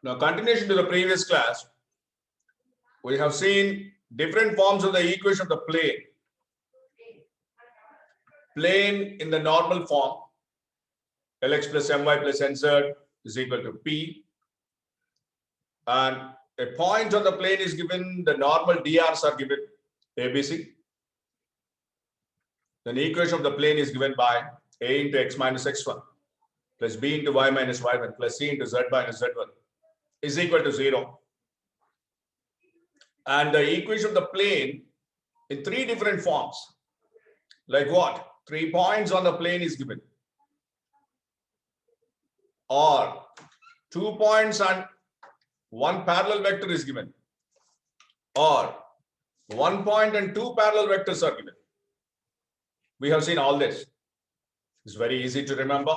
Now, continuation to the previous class, we have seen different forms of the equation of the plane. Plane in the normal form, Lx plus my plus nz is equal to P. And a point on the plane is given, the normal drs are given, ABC. Then the equation of the plane is given by A into x minus x1 plus B into y minus y1 plus C into z minus z1 is equal to 0. And the equation of the plane in three different forms. Like what? 3 points on the plane is given. Or 2 points and 1 parallel vector is given. Or 1 point and 2 parallel vectors are given. We have seen all this. It's very easy to remember.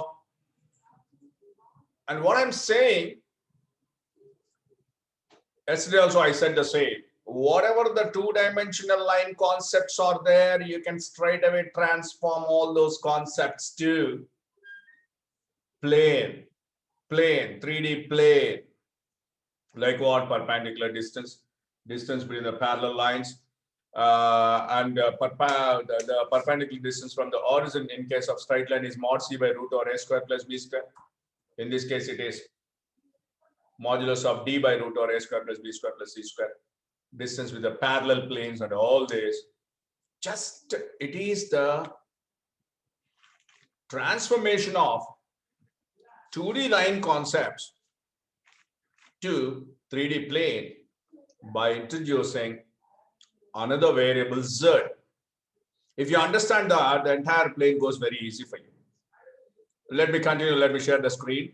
And what I'm saying, yesterday also I said the same. Whatever the two-dimensional line concepts are there, you can straight away transform all those concepts to plane, 3D plane. Like what? Perpendicular distance between the parallel lines, and the perpendicular distance from the origin in case of straight line is mod c by root or a square plus b square. In this case, it is modulus of d by root or a square plus b square plus c square. Distance with the parallel planes and all this. Just it is the transformation of 2D line concepts to 3D plane by introducing another variable z. If you understand that, the entire plane goes very easy for you. Let me continue. Let me share the screen.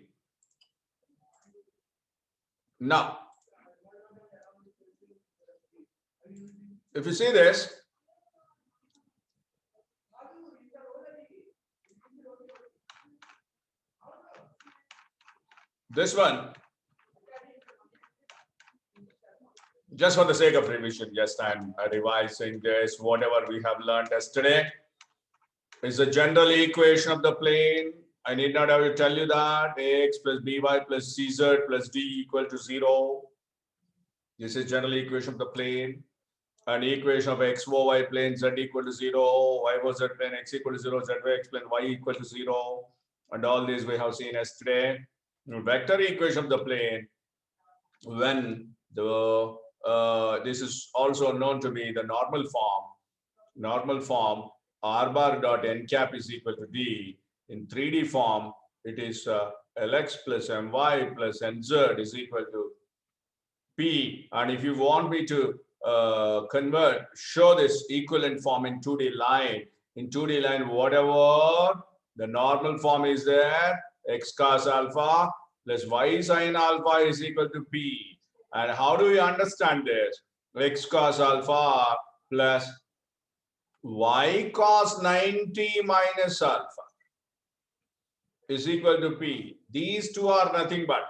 Now, if you see this, this one, just for the sake of revision, just I'm revising this, whatever we have learned yesterday is the general equation of the plane. I need not have to tell you that ax plus by plus cz plus d equal to 0. This is general equation of the plane. And equation of x, y plane z equal to 0, y was z plane x equal to 0, z x plane y equal to 0. And all these we have seen yesterday. Vector equation of the plane, when the this is also known to be the normal form. Normal form r bar dot n cap is equal to d. In 3D form, it is lx plus my plus nz is equal to p. And if you want me to show this equivalent form in 2D line. In 2D line, whatever the normal form is there, x cos alpha plus y sin alpha is equal to p. And how do we understand this? X cos alpha plus y cos 90 minus alpha is equal to p. These two are nothing but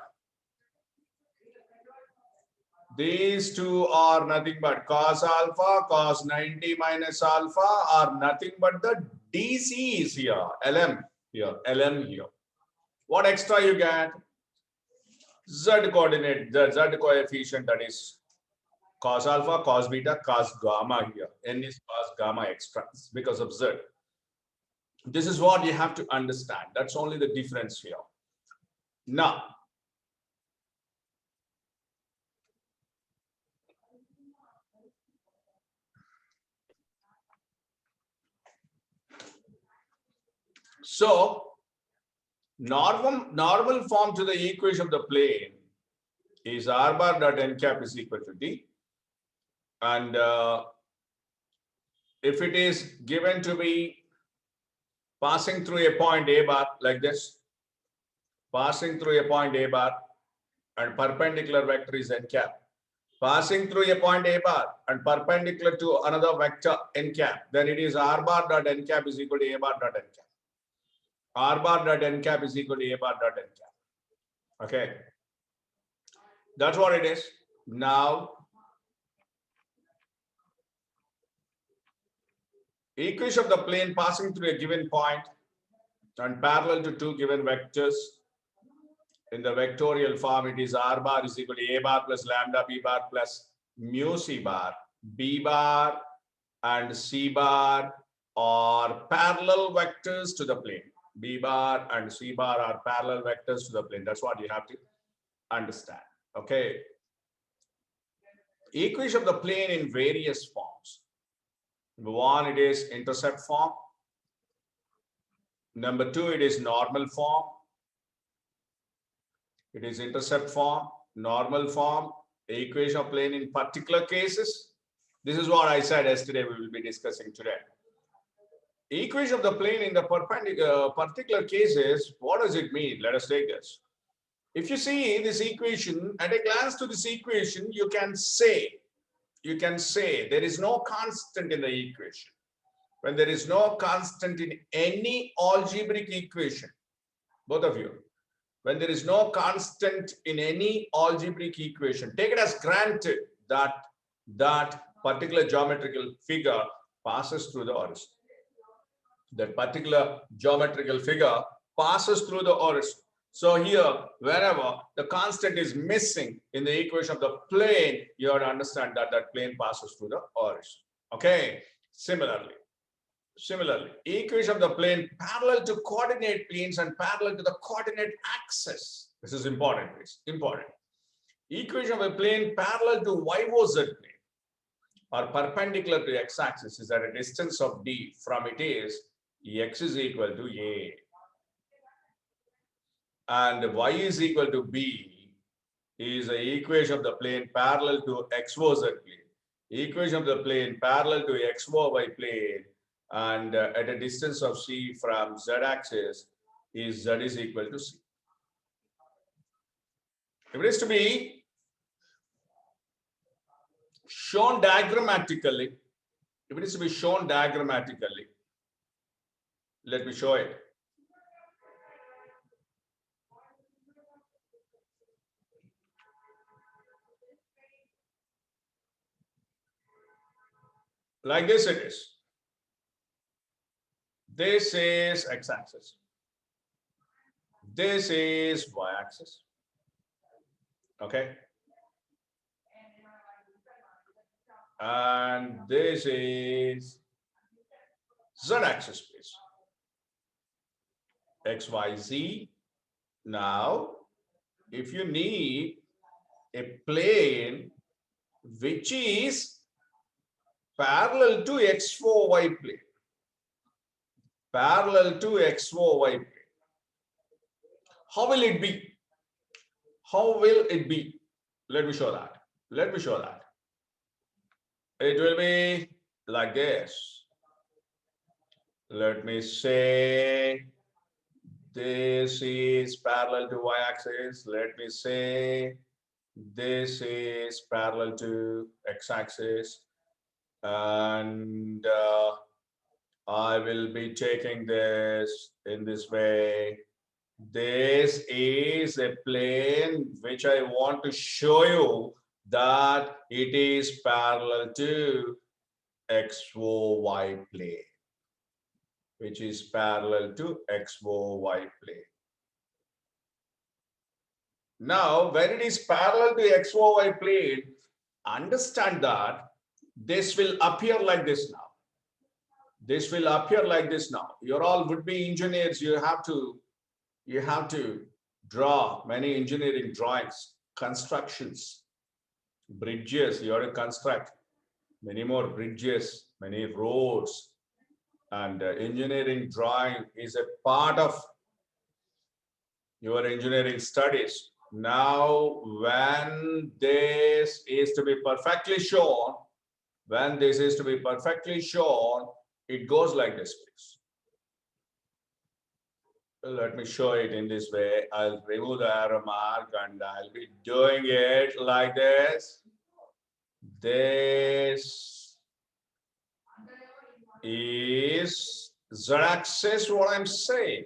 cos alpha, cos 90 minus alpha are nothing but the DC is here, LM here, LM here. What extra you get? Z coordinate, the Z coefficient, that is cos alpha, cos beta, cos gamma here. N is cos gamma extra because of Z. This is what you have to understand. That's only the difference here. Now, so normal form to the equation of the plane is r bar dot n cap is equal to d. And if it is given to be passing through a point A bar like this, passing through a point A bar and perpendicular vector is n cap, passing through a point A bar and perpendicular to another vector n cap, then it is r bar dot n cap is equal to a bar dot n cap. R bar dot n cap is equal to a bar dot n cap. Okay, that's what it is. Now, equation of the plane passing through a given point and parallel to two given vectors in the vectorial form, it is r bar is equal to a bar plus lambda b bar plus mu c bar. B bar and c bar are parallel vectors to the plane. B bar and c bar are parallel vectors to the plane. That's what you have to understand. Okay. Equation of the plane in various forms. Number one, it is intercept form. Number two, it is normal form. It is intercept form, normal form, equation of plane in particular cases. This is what I said yesterday we will be discussing today. Equation of the plane in the particular cases, what does it mean? Let us take this. If you see this equation, at a glance to this equation, you can say there is no constant in the equation. When there is no constant in any algebraic equation, both of you, when there is no constant in any algebraic equation, take it as granted that that particular geometrical figure passes through the origin. That particular geometrical figure passes through the origin. So here, wherever the constant is missing in the equation of the plane, you have to understand that that plane passes through the origin. Okay. Similarly, equation of the plane parallel to coordinate planes and parallel to the coordinate axis. This is important. It's important. Equation of a plane parallel to YOZ plane or perpendicular to x-axis is at a distance of d from it is x is equal to a and y is equal to b is the equation of the plane parallel to XOZ plane. Equation of the plane parallel to XOY plane and at a distance of c from z-axis is z is equal to c. If it is to be shown diagrammatically, let me show it. Like this it is. This is x-axis. This is y-axis. Okay. And this is z-axis, please. X, Y, Z. Now, if you need a plane which is parallel to XOY plane, how will it be? Let me show that. It will be like this. Let me say this is parallel to y-axis. Let me say this is parallel to x-axis. And I will be taking this in this way. This is a plane which I want to show you that it is parallel to XOY plane, which is parallel to XOY plane. Now, when it is parallel to XOY plane, understand that this will appear like this now. You all would be engineers. You have to draw many engineering drawings, constructions, bridges. You have to construct many more bridges, many roads, and engineering drawing is a part of your engineering studies. Now, when this is to be perfectly shown, it goes like this, please. Let me show it in this way. I'll remove the arrow mark and I'll be doing it like this. This is z-axis, what I'm saying.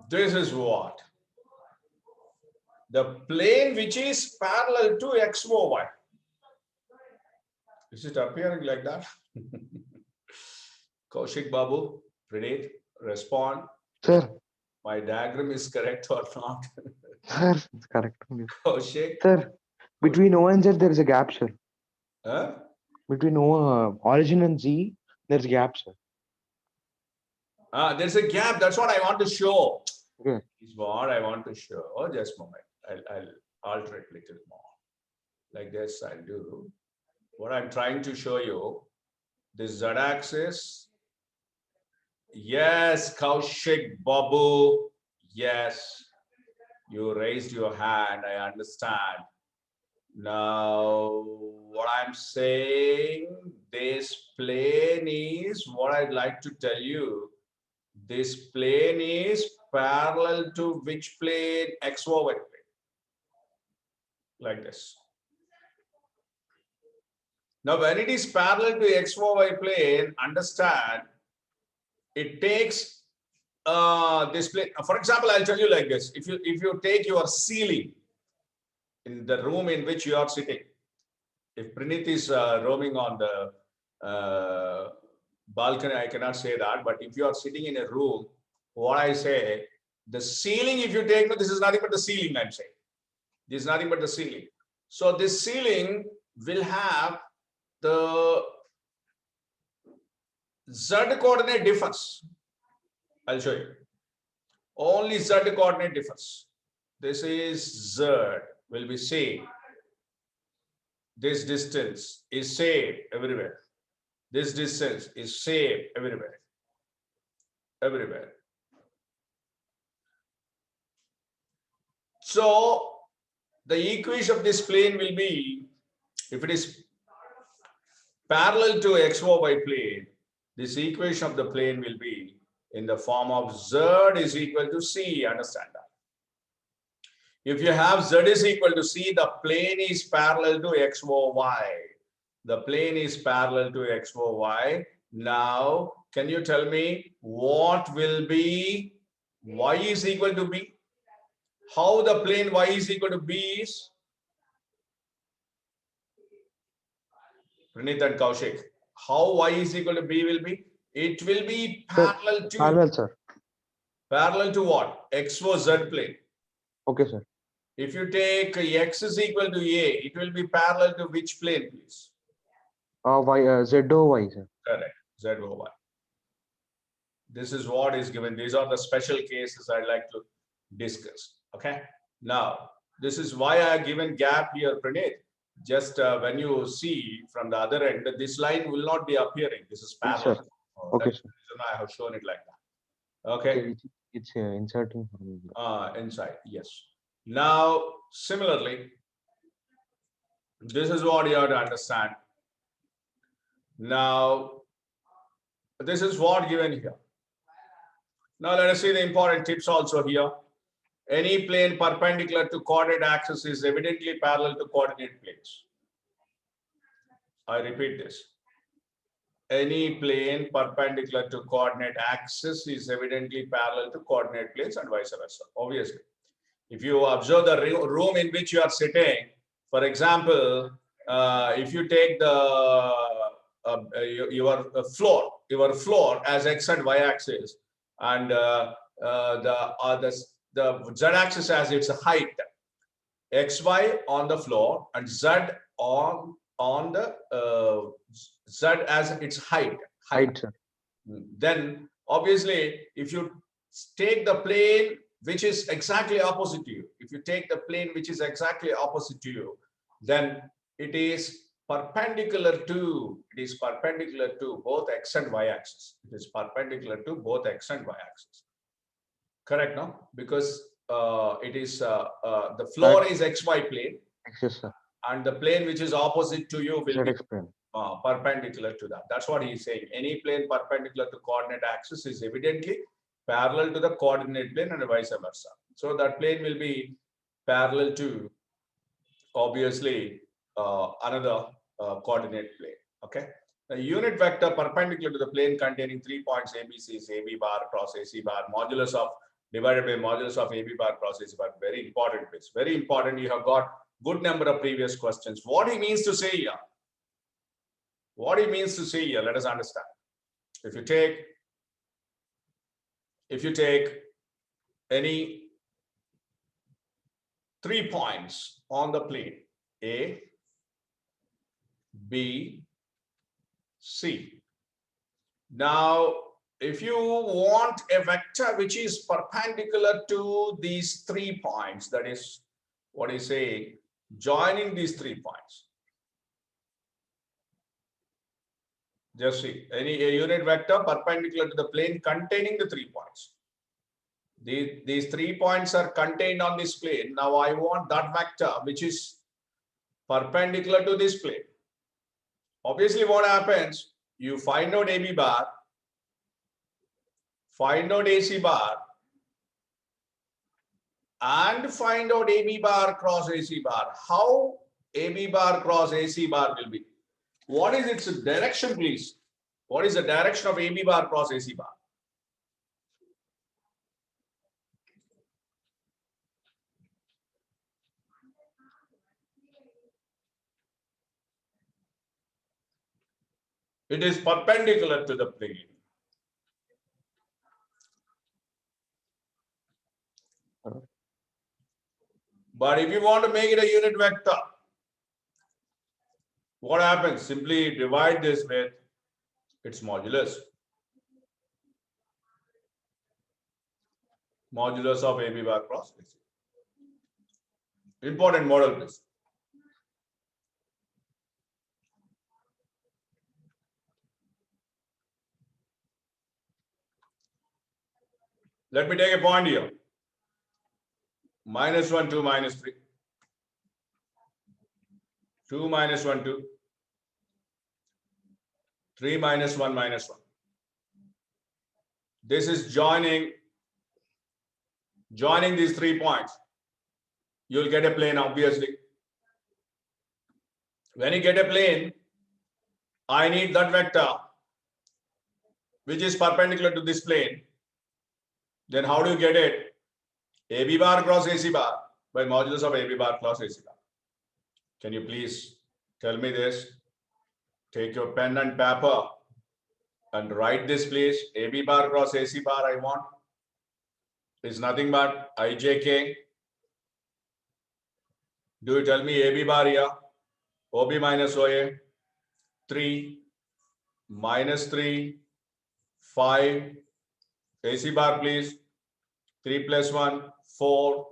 This is what? the plane which is parallel to XOY. Is it appearing like that? Kaushik Babu, Pradeep, respond. Sir. My diagram is correct or not? Sir, it's correct. Kaushik? Sir, between O and Z, there is a gap, sir. Huh? Between origin and Z, there's a gap, sir. There's a gap. That's what I want to show. Okay. Is what I want to show. Oh, just a moment. I'll alter it a little more. Like this, I'll do. What I'm trying to show you, this z-axis. Yes, Kaushik Babu. Yes, you raised your hand. I understand. Now, what I'm saying, this plane is what I'd like to tell you. This plane is parallel to which plane? XOY plane. Like this. Now, when it is parallel to XOY plane, understand it takes this plane. For example, I'll tell you like this. If you take your ceiling in the room in which you are sitting, if Pranit is roaming on the balcony, I cannot say that, but if you are sitting in a room, what I say, the ceiling, if you take, this is nothing but the ceiling, I'm saying. This is nothing but the ceiling. So this ceiling will have the Z coordinate differs. I'll show you. Only Z coordinate differs. This is Z, will be same. This distance is same everywhere. This distance is same everywhere. Everywhere. So the equation of this plane will be, if it is parallel to XOY plane, this equation of the plane will be in the form of Z is equal to C. Understand that? If you have Z is equal to C, the plane is parallel to XOY. The plane is parallel to XOY. Now, can you tell me what will be Y is equal to B? How the plane Y is equal to B is? Pranit and Kaushik. How Y is equal to B will be? It will be parallel to. Parallel, sir. Parallel to what? XOZ plane. Okay, sir. If you take X is equal to A, it will be parallel to which plane, please? ZOY, sir. Correct. ZOY. This is what is given. These are the special cases I'd like to discuss. Okay. Now, this is why I have given gap here, Pranit. Just when you see from the other end, this line will not be appearing. This is parallel. Yes, sir. Okay, sir. I have shown it like that. Okay. It's inserting. Inside. Yes. Now, similarly, this is what you have to understand. Now, this is what given here. Now, let us see the important tips also here. Any plane perpendicular to coordinate axis is evidently parallel to coordinate planes. I repeat this. Any plane perpendicular to coordinate axis is evidently parallel to coordinate planes and vice versa, obviously. If you observe the room in which you are sitting, for example, if you take the your floor as x and y axis, and the z axis as its height, xy on the floor, and z on the z as its height. Then obviously, if you take the plane which is exactly opposite to you, if you take the plane which is exactly opposite to you, then it is perpendicular to both x and y axis. It is perpendicular to both x and y axis. Correct, no? Because it is the floor is xy plane. Yes, sir. And the plane which is opposite to you will be perpendicular to that. That's what he's saying. Any plane perpendicular to coordinate axis is evidently parallel to the coordinate plane and vice versa. So that plane will be parallel to, obviously, another coordinate plane. Okay. The unit vector perpendicular to the plane containing 3 points ABC is AB bar cross AC bar. Modulus of divided by modulus of AB bar cross AC bar. Very important, please. Very important. You have got good number of previous questions. What he means to say here? What he means to say here, let us understand. If you take any 3 points on the plane, A, B, C. Now, if you want a vector which is perpendicular to these 3 points, that is what is saying, joining these 3 points. Just see, a unit vector perpendicular to the plane containing the 3 points. These 3 points are contained on this plane. Now I want that vector which is perpendicular to this plane. Obviously, what happens? You find out AB bar, find out AC bar, and find out AB bar cross AC bar. How AB bar cross AC bar will be? What is its direction, please? What is the direction of AB bar cross AC bar? It is perpendicular to the plane. But if you want to make it a unit vector, what happens? Simply divide this with its modulus. Modulus of AB bar cross AC. Important model, please. Let me take a point here. -1, 2, -3. 2 minus 1, 2. 3 minus 1, -1. This is joining these 3 points. You'll get a plane, obviously. When you get a plane, I need that vector which is perpendicular to this plane. Then how do you get it? AB bar cross AC bar by modulus of AB bar cross AC bar. Can you please tell me this? Take your pen and paper and write this, please. AB bar cross AC bar I want is nothing but ijk. Do you tell me AB bar here? OB minus OA. 3 minus 3 5. AC bar, please. 3 plus 1 4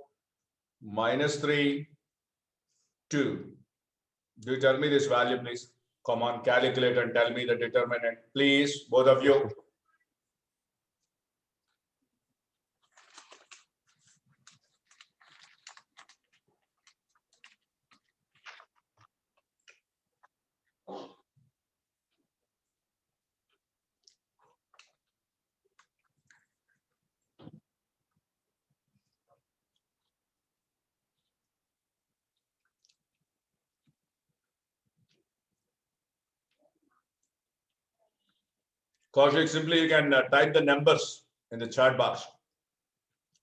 minus 3 2. Do you tell me this value, please? Come on, calculate and tell me the determinant, please, both of you. Kaushik, simply you can type the numbers in the chat box.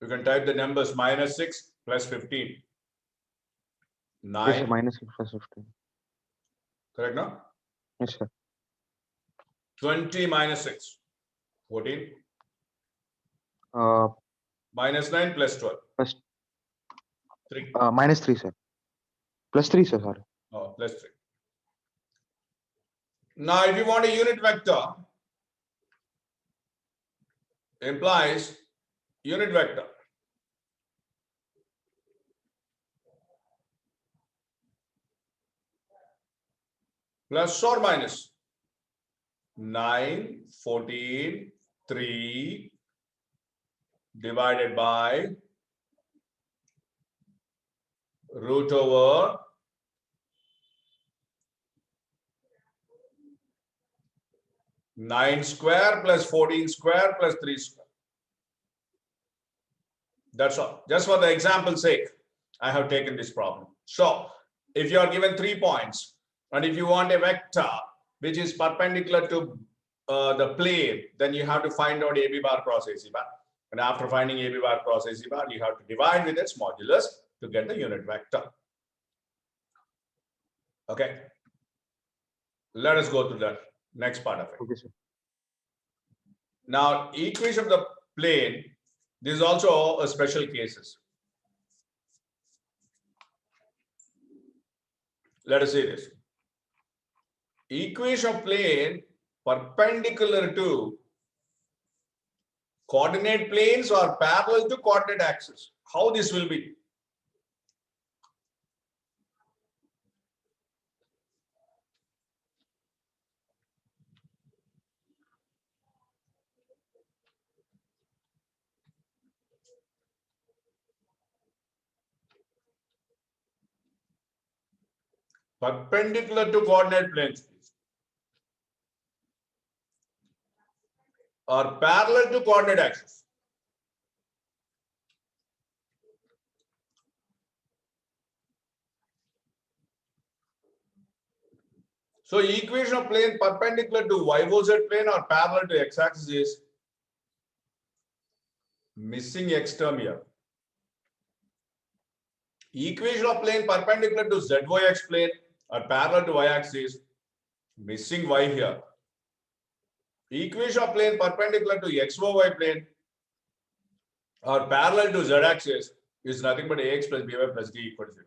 You can type the numbers -6 plus 15. 9. Yes, sir, -6 plus 15. Correct, no? Yes, sir. 20 minus 6. 14. -9 plus 12. Plus 3. -3, sir. Plus 3, sir, sorry. Oh, plus 3. Now, if you want a unit vector, implies unit vector. Plus or minus 9, 14, 3 divided by root over 9 square plus 14 square plus 3 square. That's all. Just for the example's sake, I have taken this problem. So, if you are given 3 points, and if you want a vector which is perpendicular to the plane, then you have to find out AB bar cross AC bar. And after finding AB bar cross AC bar, you have to divide with its modulus to get the unit vector. Okay. Let us go to the next part of it. Okay, sir. Now, equation of the plane, this is also a special cases. Let us see this. Equation of plane perpendicular to coordinate planes or parallel to coordinate axis. How this will be? Perpendicular to coordinate planes, please. Or parallel to coordinate axis. So equation of plane perpendicular to YOZ plane or parallel to x-axis is missing X term here. Equation of plane perpendicular to ZYX plane or parallel to y-axis, missing Y here. Equation of plane perpendicular to XOY plane or parallel to Z-axis is nothing but AX plus BY plus D equal to 0.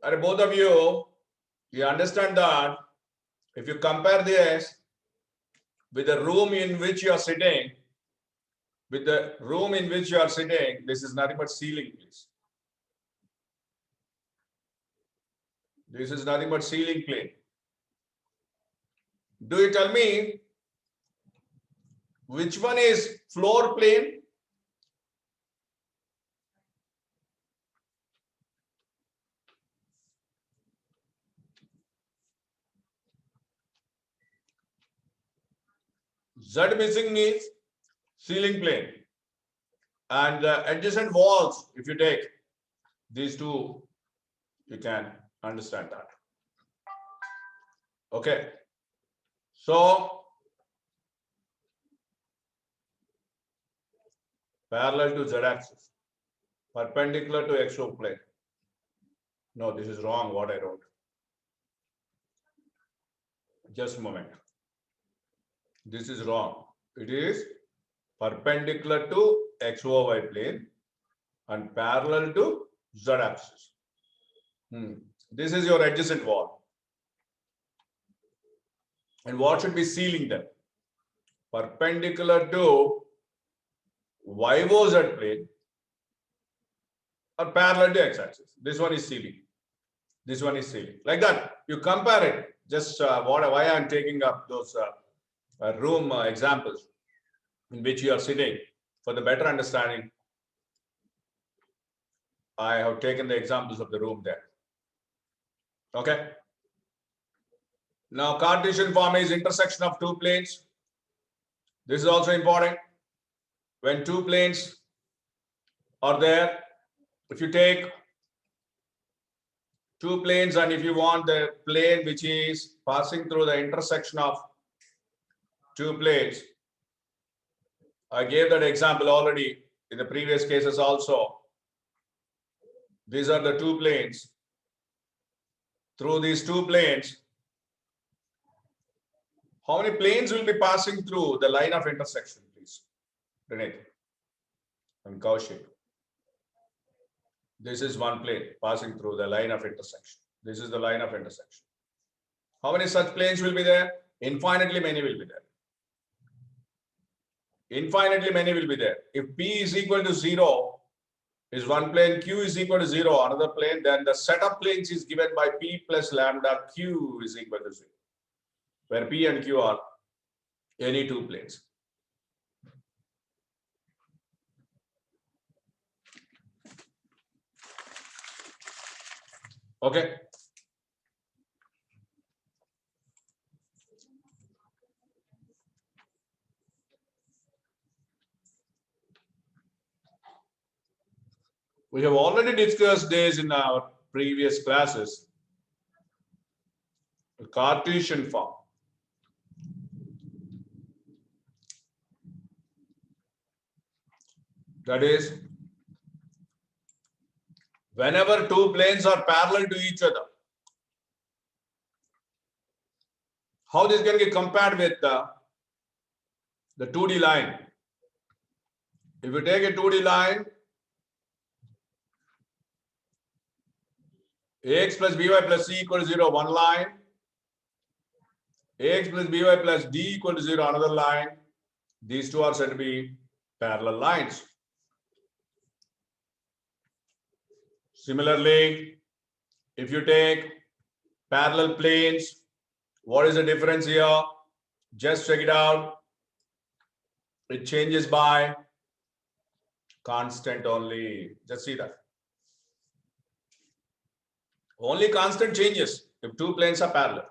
And both of you understand that if you compare this with the room in which you are sitting, this is nothing but ceiling, please. This is nothing but ceiling plane. Do you tell me which one is floor plane? Z missing means ceiling plane. And the adjacent walls, if you take these two, you can understand that. Okay. So, parallel to Z-axis, perpendicular to XO plane. No, this is wrong what I wrote. Just a moment. This is wrong. It is perpendicular to XOY plane and parallel to Z-axis. This is your adjacent wall. And what should be ceiling then? Perpendicular to YOZ plane or parallel to x-axis. This one is ceiling. This one is ceiling. Like that. You compare it. Just why I'm taking up those room examples in which you are sitting for the better understanding. I have taken the examples of the room there. Okay. Now, Cartesian form is intersection of two planes. This is also important. When two planes are there, if you take two planes and if you want the plane which is passing through the intersection of two planes, I gave that example already in the previous cases also. These are the two planes. Through these two planes, how many planes will be passing through the line of intersection, please? Renate and Kaushik. This is one plane passing through the line of intersection. This is the line of intersection. How many such planes will be there? Infinitely many will be there. Infinitely many will be there. If P is equal to 0 is one plane, Q is equal to 0, another plane, then the set of planes is given by P plus lambda, Q is equal to 0, where P and Q are any two planes. Okay. We have already discussed this in our previous classes. The Cartesian form. That is, whenever two planes are parallel to each other, how this can get compared with the 2D line? If you take a 2D line, ax plus by plus c equal to 0, one line. Ax plus by plus d equal to 0, another line. These two are said to be parallel lines. Similarly, if you take parallel planes, what is the difference here? Just check it out. It changes by constant only. Just see that. Only constant changes if two planes are parallel.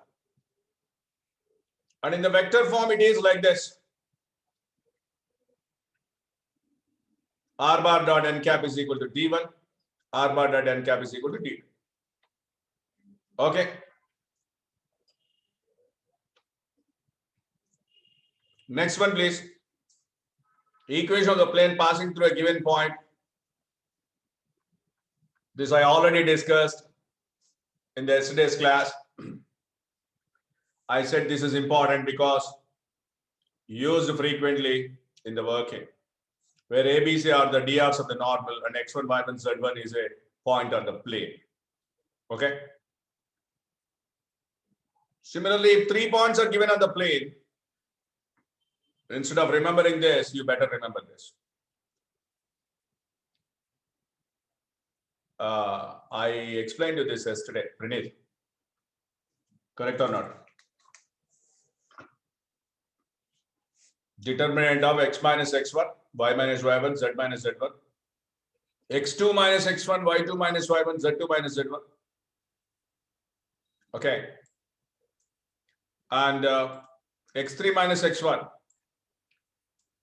And in the vector form, it is like this. R bar dot n cap is equal to d1. R bar dot n cap is equal to d2. Okay. Next one, please. Equation of the plane passing through a given point. This I already discussed in the yesterday's class. I said this is important because used frequently in the working, where ABC are the DRs of the normal and x1, y1, z1 is a point on the plane. Okay. Similarly, if 3 points are given on the plane, instead of remembering this, you better remember this. I explained you this yesterday, Pranit. Correct or not? Determinant of x minus x1, y minus y1, z minus z1. x2 minus x1, y2 minus y1, z2 minus z1. Okay. And x3 minus x1,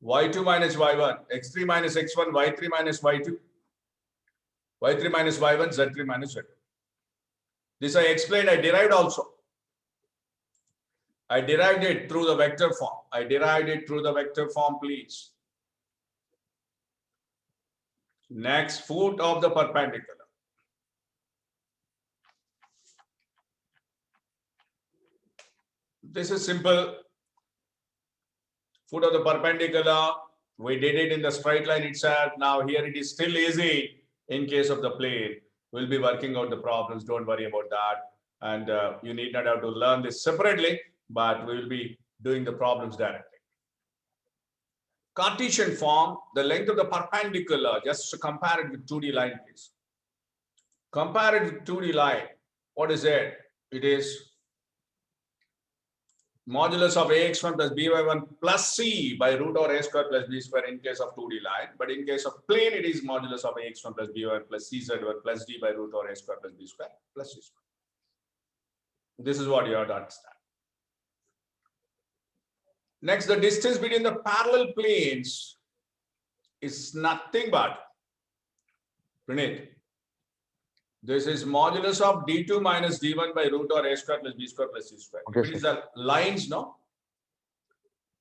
y2 minus y1, x3 minus x1, y3 minus y2, y3 minus y1, z3 minus z2. This I explained, I derived also. I derived it through the vector form. I derived it through the vector form, please. Next, foot of the perpendicular. This is simple. Foot of the perpendicular. We did it in the straight line itself. Now here it is still easy in case of the plane. We'll be working out the problems. Don't worry about that. And you need not have to learn this separately, but we will be doing the problems directly. Cartesian form, the length of the perpendicular, just to compare it with 2D line, please. Compare it with 2D line. What is it? It is modulus of ax1 plus by1 plus c by root over a square plus b square in case of 2D line. But in case of plane, it is modulus of ax1 plus by1 plus cz1 plus d by root over a square plus b square plus c square. This is what you have to understand. Next, the distance between the parallel planes is nothing but, Pranit, this is modulus of d2 minus d1 by root over a square plus b square plus c square. Okay, if it is the lines, no?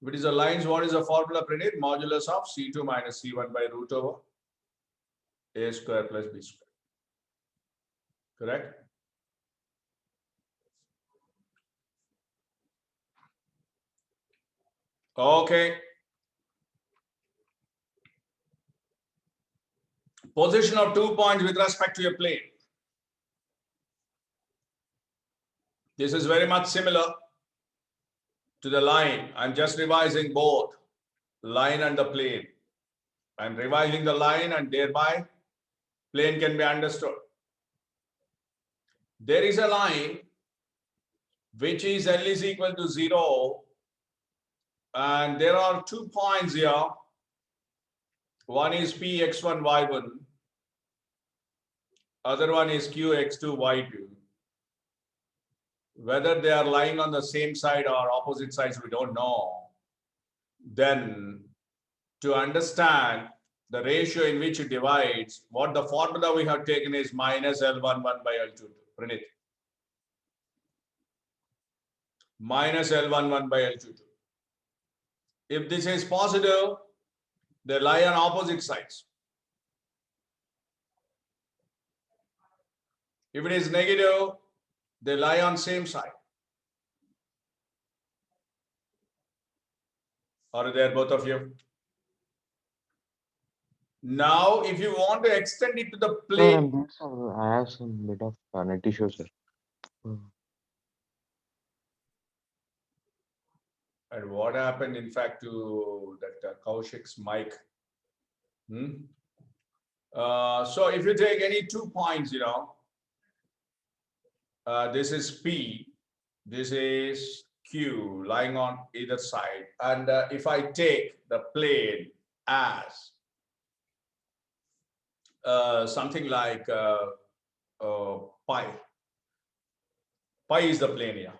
If it is the lines, what is the formula, Pranit? Modulus of c2 minus c1 by root over a square plus b square. Correct? Okay. Position of 2 points with respect to a plane. This is very much similar to the line. I'm just revising both line and the plane. I'm revising the line and thereby plane can be understood. There is a line which is L is equal to 0. And there are 2 points here. One is P x1 y1. Other one is Q x2 y2. Whether they are lying on the same side or opposite sides, we don't know. Then to understand the ratio in which it divides, what the formula we have taken is minus L11 by L22. Pranit. Minus L11 by L22. If this is positive, they lie on opposite sides. If it is negative, they lie on same side. Are there both of you? Now, if you want to extend it to the plane, I have some bit of net issue, sir. and what happened, in fact, to that Kaushik's mic? So if you take any 2 points, this is P, this is Q lying on either side. And if I take the plane as something like pi. Pi is the plane here.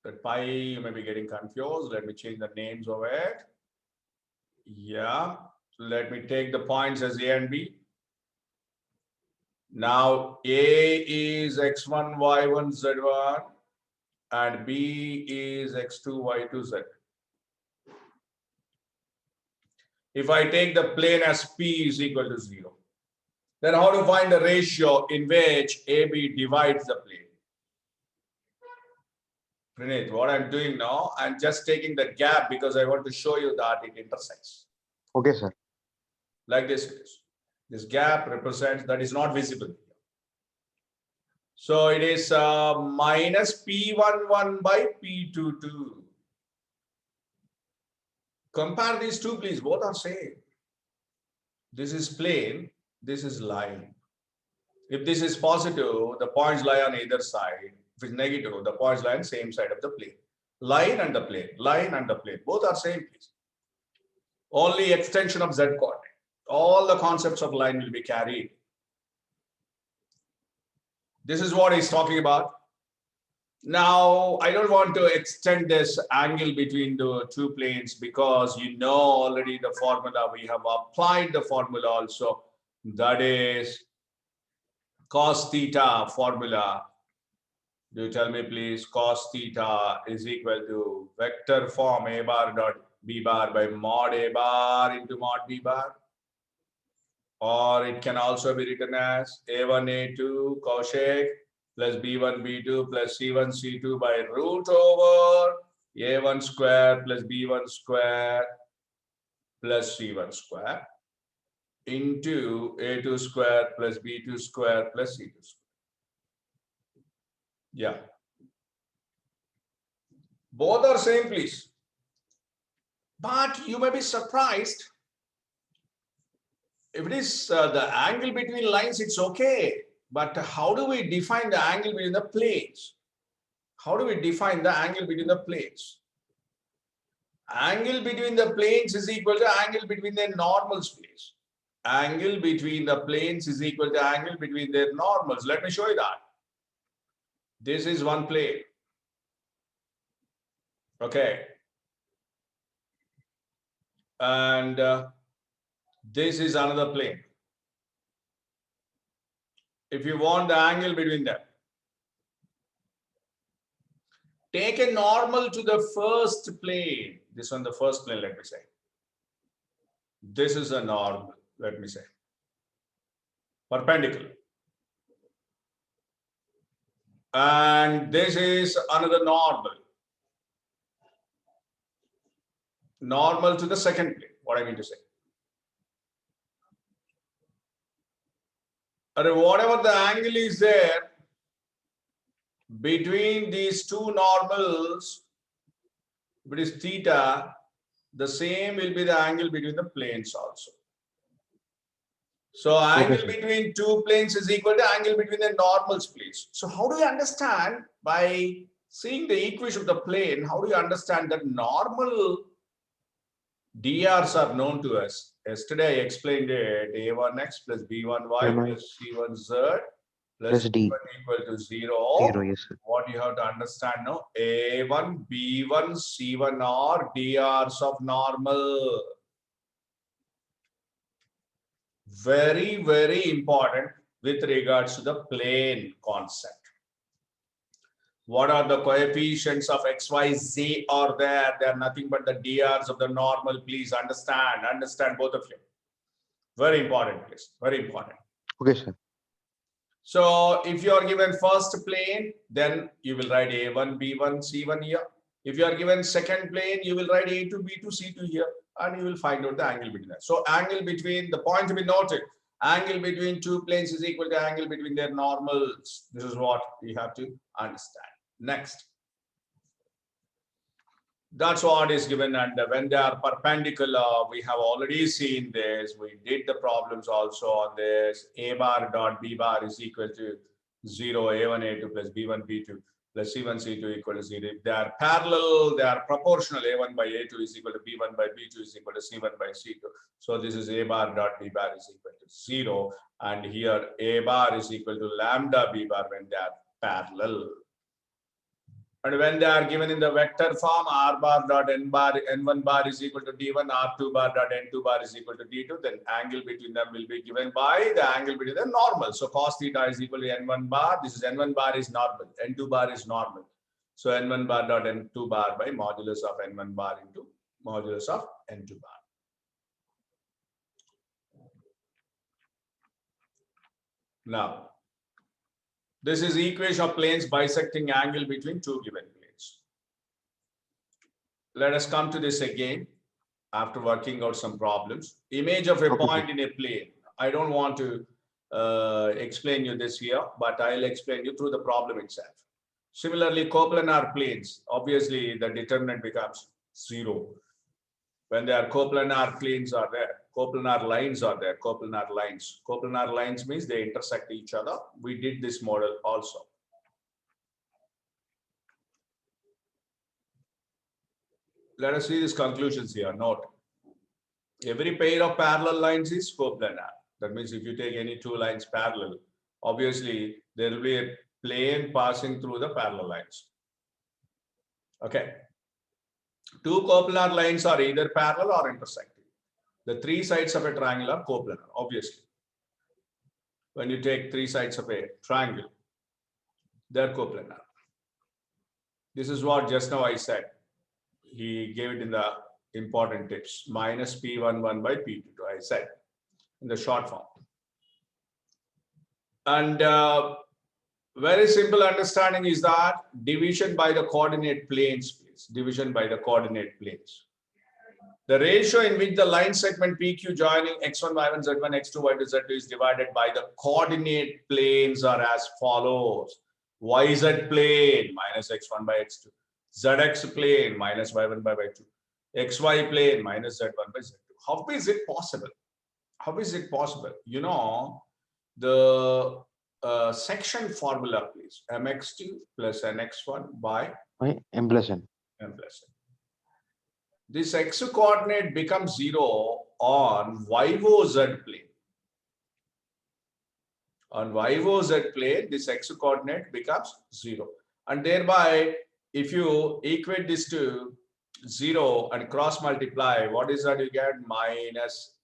That pi, you may be getting confused. Let me change the names of it. Yeah. So let me take the points as A and B. Now A is x1, y1, z1, and B is x2, y2, z. If I take the plane as P is equal to 0, then how to find the ratio in which AB divides the plane? Pranit, what I'm doing now, I'm just taking the gap because I want to show you that it intersects. Okay, sir. Like this it is. This gap represents that is not visible. So it is minus P11 by P22. Compare these two, please. Both are same. This is plane, this is line. If this is positive, the points lie on either side. If it's negative, the points lie on same side of the plane. Line and the plane, line and the plane, both are same, please. Only extension of z coordinate. All the concepts of line will be carried. This is what he's talking about. Now, I don't want to extend this angle between the two planes because you know already the formula. We have applied the formula also. That is Cos Theta Formula. Do you tell me, please? Cos Theta is equal to vector form A bar dot B bar by mod A bar into mod B bar. Or it can also be written as A1, A2 Kaushik plus B1, B2 plus C1, C2 by root over A1 square plus B1 square plus C1 square into A2 square plus B2 square plus C2 square. Yeah. Both are same, please. But you may be surprised. If it is the angle between lines, it's okay. But how do we define the angle between the planes? How do we define the angle between the planes? Angle between the planes is equal to angle between their normals, please. Angle between the planes is equal to angle between their normals. Let me show you that. This is one plane. Okay. And this is another plane. If you want the angle between them, take a normal to the first plane. This one, the first plane, let me say. This is a normal, let me say. Perpendicular. And this is another normal. Normal to the second plane, what I mean to say. Or whatever the angle is there between these two normals, if it is theta, the same will be the angle between the planes also. So angle between two planes is equal to angle between the normals, please. So how do you understand by seeing the equation of the plane? How do you understand that normal DRs are known to us? Yesterday I explained it. A1x plus B1y plus C1z plus D1 equal to 0. Yes, sir. What you have to understand now, A1, B1, C1 are DRs of normal. Very, very important with regards to the plane concept. What are the coefficients of x, y, z are there? They are nothing but the DRs of the normal. Please understand both of you. Very important, please. Very important. Okay, sir. So if you are given first plane, then you will write A1, B1, C1 here. If you are given second plane, you will write A2, B2, C2 here, and you will find out the angle between that. So angle between, the point to be noted, angle between two planes is equal to angle between their normals. This is what we have to understand. Next. That's what is given, and when they are perpendicular, we have already seen this. We did the problems also on this. A bar dot B bar is equal to 0, A1, A2 plus B1, B2 plus C1, C2 equal to 0. If they are parallel, they are proportional. A1 by A2 is equal to B1 by B2 is equal to C1 by C2. So this is A bar dot B bar is equal to 0. And here A bar is equal to lambda B bar when they are parallel. And when they are given in the vector form, r bar dot n1 bar is equal to d1, r2 bar dot n2 bar is equal to d2, then angle between them will be given by the angle between them normal. So cos theta is equal to n1 bar. This is n1 bar is normal, n2 bar is normal. So n1 bar dot n2 bar by modulus of n1 bar into modulus of n2 bar. Now, this is equation of planes bisecting angle between two given planes. Let us come to this again after working out some problems. Image of a point in a plane. I don't want to explain you this here, but I'll explain you through the problem itself. Similarly, coplanar planes, obviously the determinant becomes 0. When there are coplanar planes are there, coplanar lines are there, coplanar lines. Coplanar lines means they intersect each other. We did this model also. Let us see these conclusions here. Note, every pair of parallel lines is coplanar. That means if you take any two lines parallel, obviously there will be a plane passing through the parallel lines. Okay. Two coplanar lines are either parallel or intersecting. The three sides of a triangle are coplanar, obviously. When you take three sides of a triangle, they're coplanar. This is what just now I said. He gave it in the important tips. Minus P11 by P22, I said, in the short form. And very simple understanding is that division by the coordinate planes, please. Division by the coordinate planes. The ratio in which the line segment PQ joining x1, y1, z1, x2, y2, z2 is divided by the coordinate planes are as follows. YZ plane minus x1 by x2. ZX plane minus y1 by y2. XY plane minus z1 by z2. How is it possible? How is it possible? You know, the section formula, please. mx2 plus nx1 by m plus n. m plus n. This x coordinate becomes 0 on YOZ plane. On YOZ plane, this x coordinate becomes 0. And thereby, if you equate this to 0 and cross multiply, what is that you get? Minus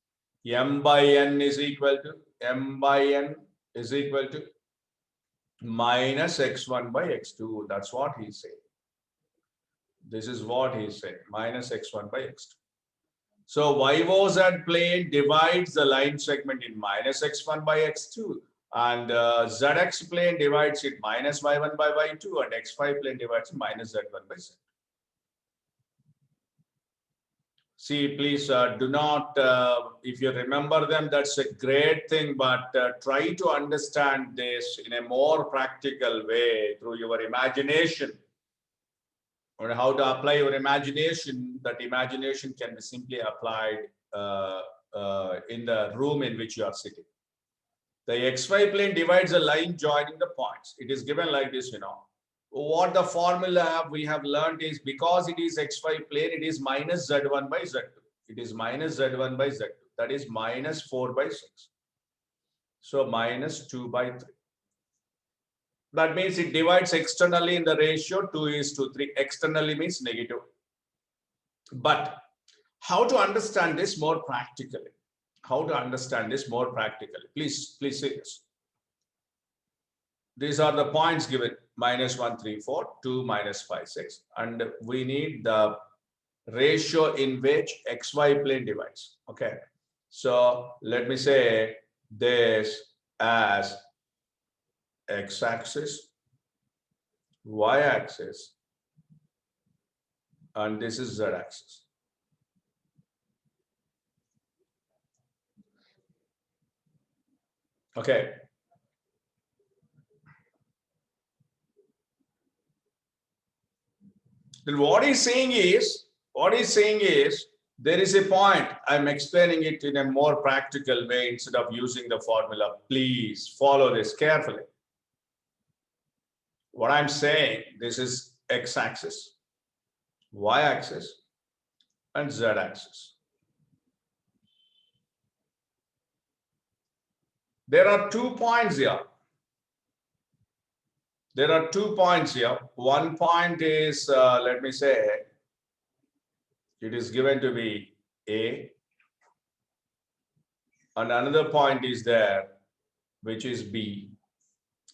m by n is equal to m by n is equal to minus x1 by x2. That's what he's saying. This is what he said, minus x1 by x2. So YOZ plane divides the line segment in minus x1 by x2, and ZX plane divides it minus y1 by y2, and x5 plane divides it minus z1 by z2. See, please do not, if you remember them, that's a great thing, but try to understand this in a more practical way through your imagination. Or how to apply your imagination. That imagination can be simply applied in the room in which you are sitting. The xy plane divides a line joining the points. It is given like this, you know. What the formula we have learned is, because it is xy plane, it is minus z1 by z2. It is minus z1 by z2. That is minus 4 by 6. So minus 2 by 3. That means it divides externally in the ratio 2:3. Externally means negative. But how to understand this more practically? How to understand this more practically? Please see this. These are the points given: minus 1, 3, 4, 2, minus 5, 6. And we need the ratio in which xy plane divides. Okay. So let me say this as x-axis, y-axis, and this is z-axis. Okay. Then what he's saying is, there is a point. I'm explaining it in a more practical way instead of using the formula. Please follow this carefully. What I'm saying, this is x-axis, y-axis, and z-axis. There are 2 points here. There are 2 points here. One point is, let me say, it is given to be A. And another point is there, which is B.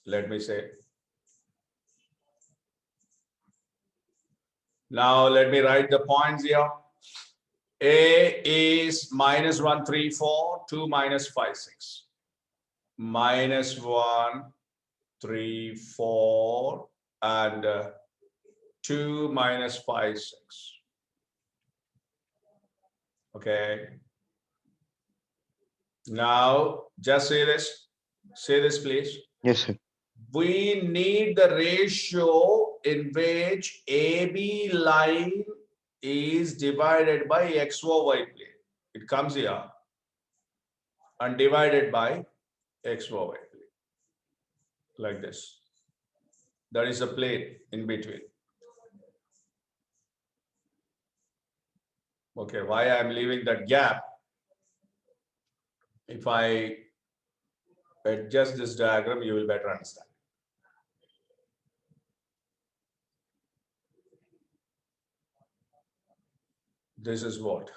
Let me say. Now, let me write the points here. A is minus 1, 3, 4, 2 minus 5, 6. Minus 1, 3, 4, and 2 minus 5, 6. Okay. Now, just say this. Say this, please. Yes, sir. We need the ratio in which AB line is divided by XOY plane. It comes here and divided by XOY plane. Like this. That is a plane in between. Okay, why I'm leaving that gap? If I adjust this diagram, you will better understand. This is what?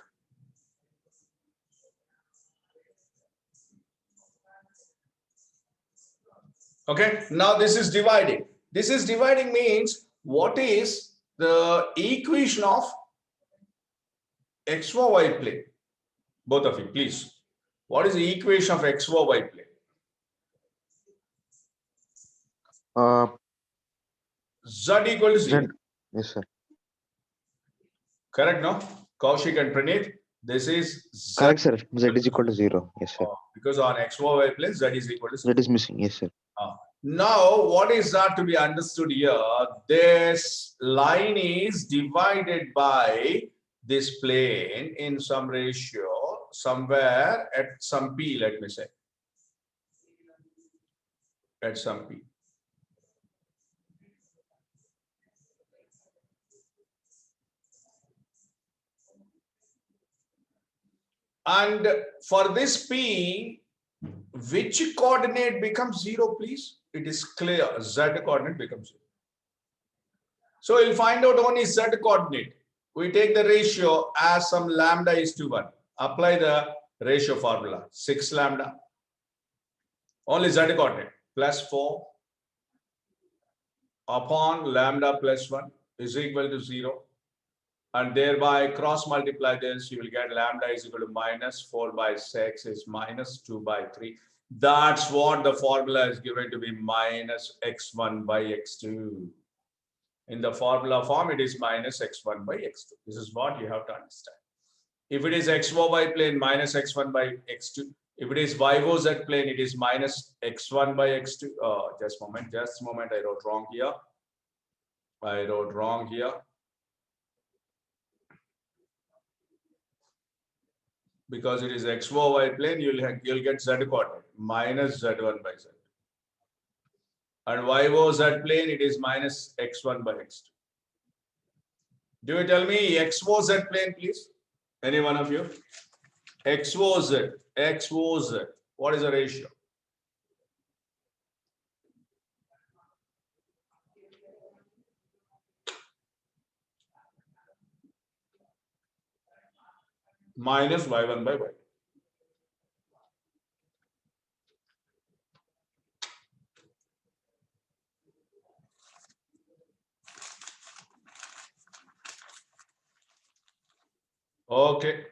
Okay, now this is dividing. This is dividing means what is the equation of x or y plane? Both of you, please. What is the equation of x or y plane? Z equal to 0. Z. Yes, sir. Correct, no? Kaushik and Praneeth, this is Z. Correct, sir. Z is equal to 0. Yes, sir. Because on x or y plane, Z is equal to 0. Z is missing. Yes, sir. Now, what is that to be understood here? This line is divided by this plane in some ratio, somewhere at some P, let me say. At some P. And for this P, which coordinate becomes 0, please? It is clear, Z coordinate becomes 0. So we'll find out only Z coordinate. We take the ratio as some lambda is to 1. Apply the ratio formula, 6 lambda. Only Z coordinate, plus 4 upon lambda plus 1 is equal to 0. And thereby cross multiply this, you will get lambda is equal to minus 4 by 6 is minus 2 by 3. That's what the formula is given to be minus x1 by x2. In the formula form, it is minus x1 by x2. This is what you have to understand. If it is xy plane, minus x1 by x2. If it is yz plane, it is minus x1 by x2. Just a moment, I wrote wrong here. Because it is x or y plane, you'll get z coordinate minus z1 by z. And y or z plane, it is minus x1 by x2. Do you tell me x or z plane, please? Any one of you? X or z. What is the ratio? Minus y1 by y. Okay.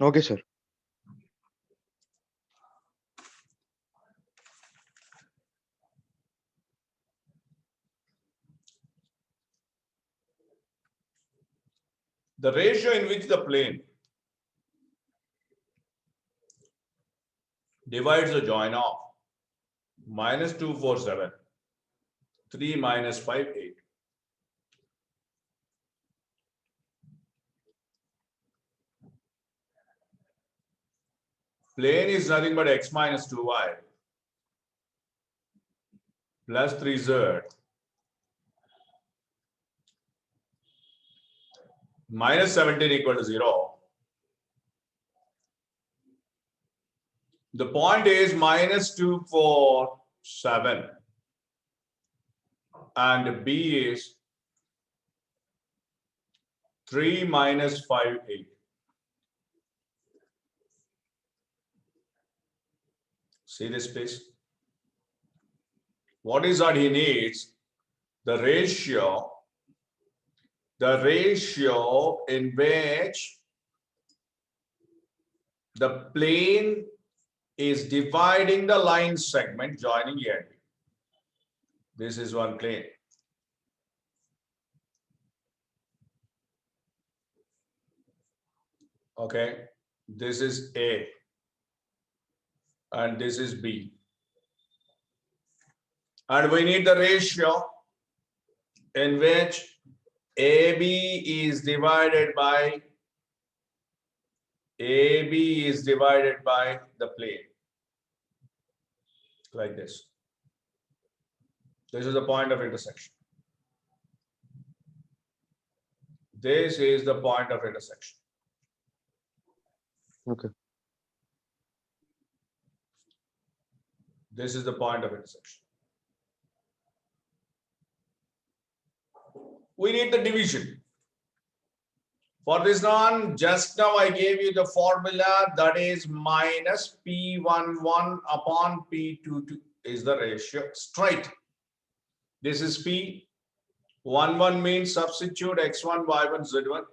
Okay, sir. The ratio in which the plane divides the join of -247, 3 minus 5, 8. Plane is nothing but x minus 2y plus 3z minus 17 equal to 0. The point is -247 and B is 3 minus 5, 8. See this space? What is that he needs? The ratio in which the plane is dividing the line segment joining A and B. This is one plane. Okay, this is A and this is B. And we need the ratio in which AB is divided by the plane. Like this. This is the point of intersection. This is the point of intersection. Okay. This is the point of intersection. We need the division. For this one, just now I gave you the formula, that is minus P11 upon P22 is the ratio straight. This is P11 means substitute x1, y1, z1.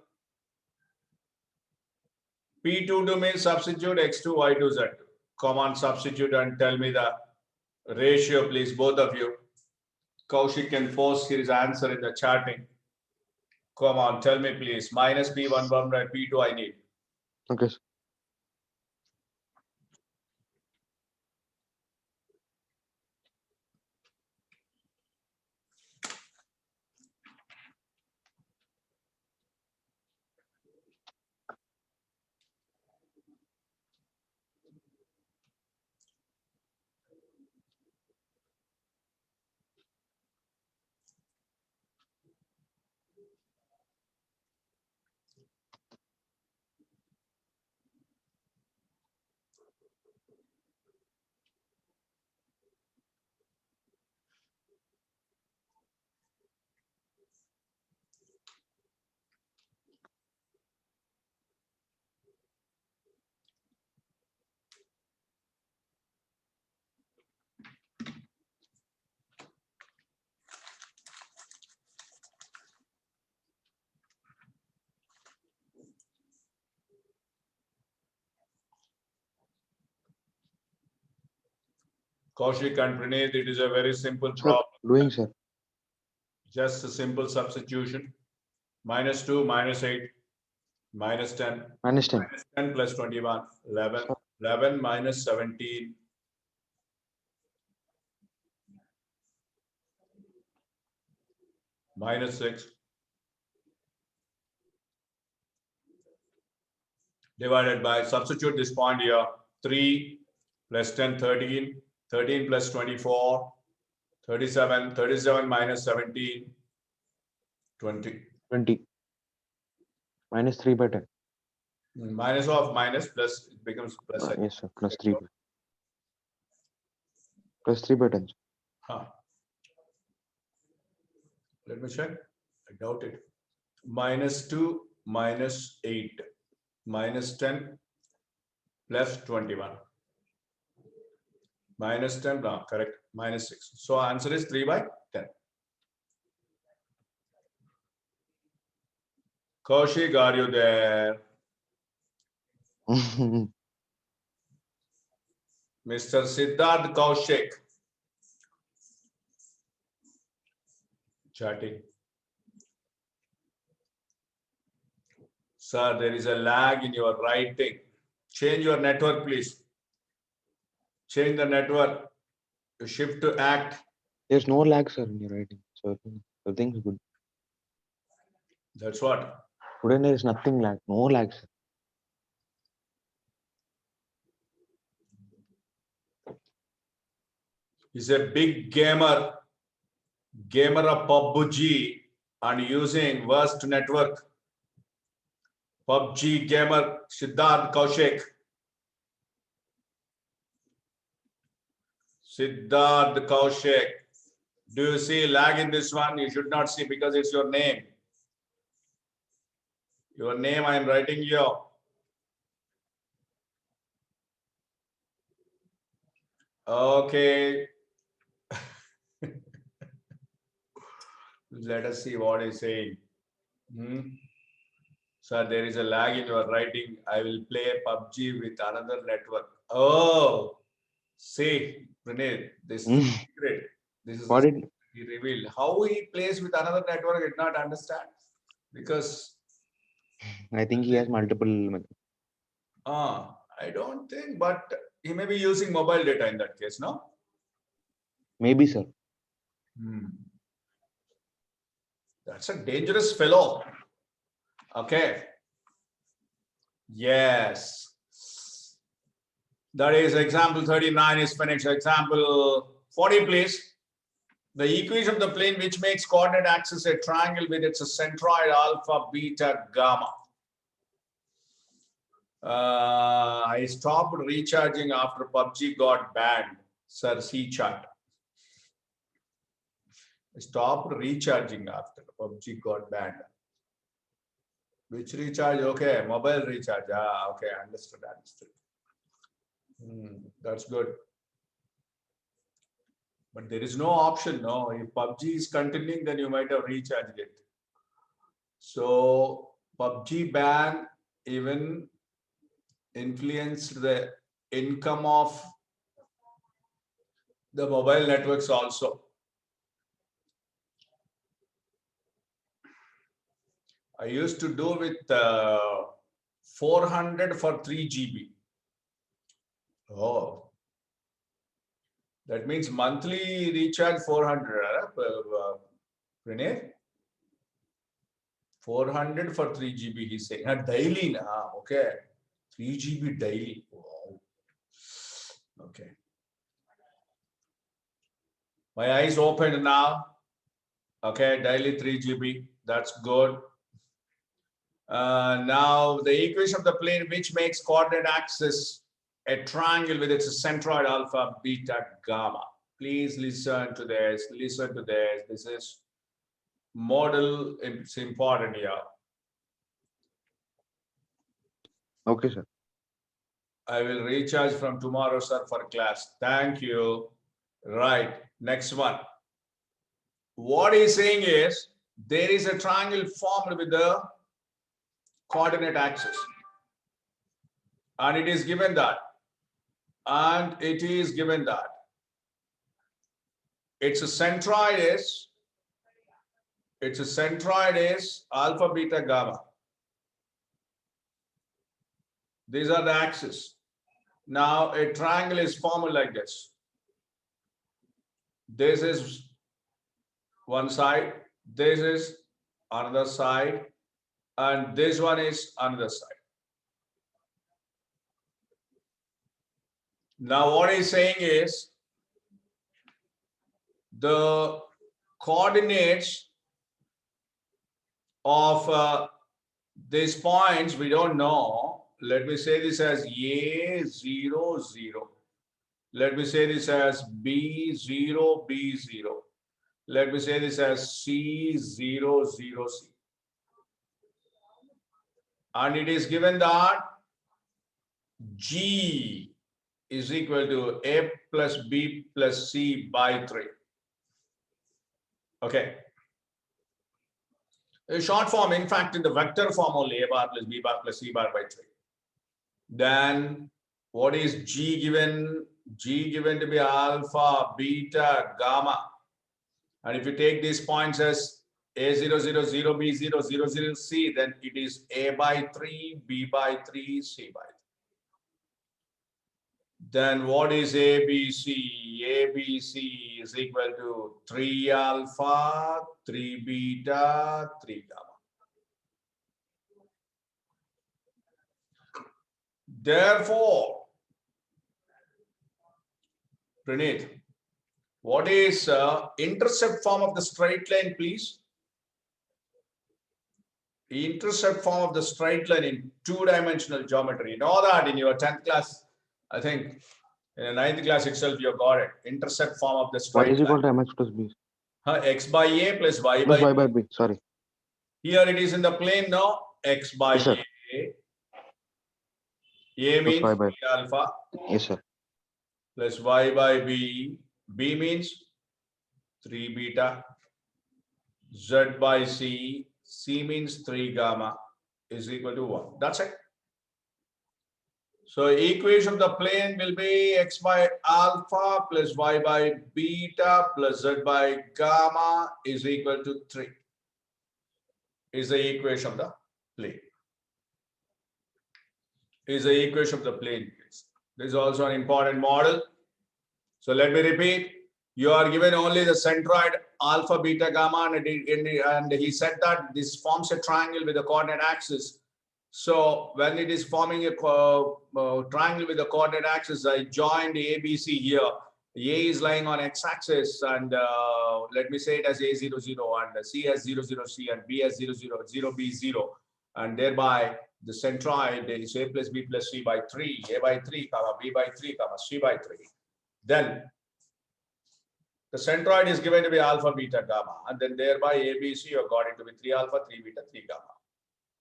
P22 means substitute x2, y2, z2. Come on, substitute and tell me the ratio, please, both of you. Kaushik can post his answer in the chatting. Come on, tell me, please. Minus P11 and P2 I need. Okay. Kaushik and Praneeth, it is a very simple Sir, problem. doing, sir. Just a simple substitution. -2, -8, -10. -10. -10 plus 21, 11. Sir. 11 minus 17. -6. Divided by, substitute this point here. 3 plus 10, 13. 13 plus 24. 37. 37 minus 17. 20. 20. -3/10. Minus of minus plus, it becomes plus. Yes, sir. +3. +3/10. Huh. Let me check. I doubt it. -2 minus 8 minus 10 plus 21. -10, no, correct. -6. So answer is 3/10. Kaushik, are you there? Mr. Siddharth Kaushik. Chatting. Sir, there is a lag in your writing. Change your network, please. Change the network. Shift to act. There's no lag, sir, in your writing. So everything's good. That's what. Today there is nothing lag. No lag, sir. He's a big gamer of PUBG and using worst network. PUBG gamer Siddharth Kaushik. Siddharth Kaushik. Do you see lag in this one? You should not see because it's your name. Your name I am writing here. Okay. Let us see what he's saying. Sir, there is a lag in your writing. I will play PUBG with another network. Oh, see, Pranit, this is the secret. This is What the did he revealed. How he plays with another network, I did not understand. Because I think he has multiple methods. I don't think, but he may be using mobile data in that case, no? Maybe, sir. That's a dangerous fellow. Okay. Yes. That is example 39 is finished. Example 40, please. The equation of the plane which makes coordinate axis a triangle with its centroid alpha, beta, gamma. I stopped recharging after PUBG got banned. Sir, see chart. I stopped recharging after PUBG got banned. Which recharge? Okay, mobile recharge. Okay, understood. That's good. But there is no option, no. If PUBG is continuing, then you might have recharged it. So PUBG ban even influenced the income of the mobile networks also. I used to do with 400 for 3 GB. Oh, that means monthly recharge 400. Renee? 400 for 3 GB, he's saying. Daily, okay. 3 GB daily. Wow. Okay. My eyes opened now. Okay, daily 3 GB. That's good. Now the equation of the plane which makes coordinate axis a triangle with its centroid alpha, beta, gamma. Please listen to this. Listen to this. This is model. It's important here. Okay, sir. I will recharge from tomorrow, sir, for class. Thank you. Right. Next one. What he's saying is there is a triangle formed with the coordinate axis. And it is given that. And it is given that. Its centroid is alpha, beta, gamma. These are the axes. Now a triangle is formed like this. This is one side, this is another side, and this one is another side. Now what he's saying is the coordinates of these points we don't know. Let me say this as A, 0, 0. Let me say this as B, 0, B, 0. Let me say this as C, 0, 0, C. And it is given that G is equal to A plus B plus C by 3. Okay. A short form, in fact, in the vector form only, A bar plus B bar plus C bar by 3. Then what is G given? G given to be alpha, beta, gamma. And if you take these points as A0, 0, 0, B0, 0, 0, C, then it is A by 3, B by 3, C by 3. Then what is ABC? ABC is equal to 3 alpha, 3 beta, 3 gamma. Therefore, Praneeth, what is intercept form of the straight line, please? The intercept form of the straight line in two-dimensional geometry. You know that in your 10th class, I think in the 9th class itself, you got it. Intercept form of the Y straight is equal line. to mx plus b. X by A plus Y Plus by y by b. Sorry. Here it is in the plane now. X by Yes, sir. A. A Plus means y by. 3 alpha Yes, sir. plus Y by B. B means 3 beta. Z by C. C means 3 gamma is equal to 1. That's it. So equation of the plane will be x by alpha plus y by beta plus z by gamma is equal to 3. Is the equation of the plane. Is the equation of the plane. This is also an important model. So let me repeat. You are given only the centroid alpha, beta, gamma, and he said that this forms a triangle with a coordinate axis. So when it is forming a triangle with a coordinate axis, I joined ABC here. A is lying on x-axis, and let me say it as A00, and C as 00C, and B as 000B0, and thereby the centroid is A plus B plus C by 3, A by 3, comma B by 3, comma C by 3. Then the centroid is given to be alpha, beta, gamma, and then thereby ABC you got it to be 3 alpha, 3 beta, 3 gamma.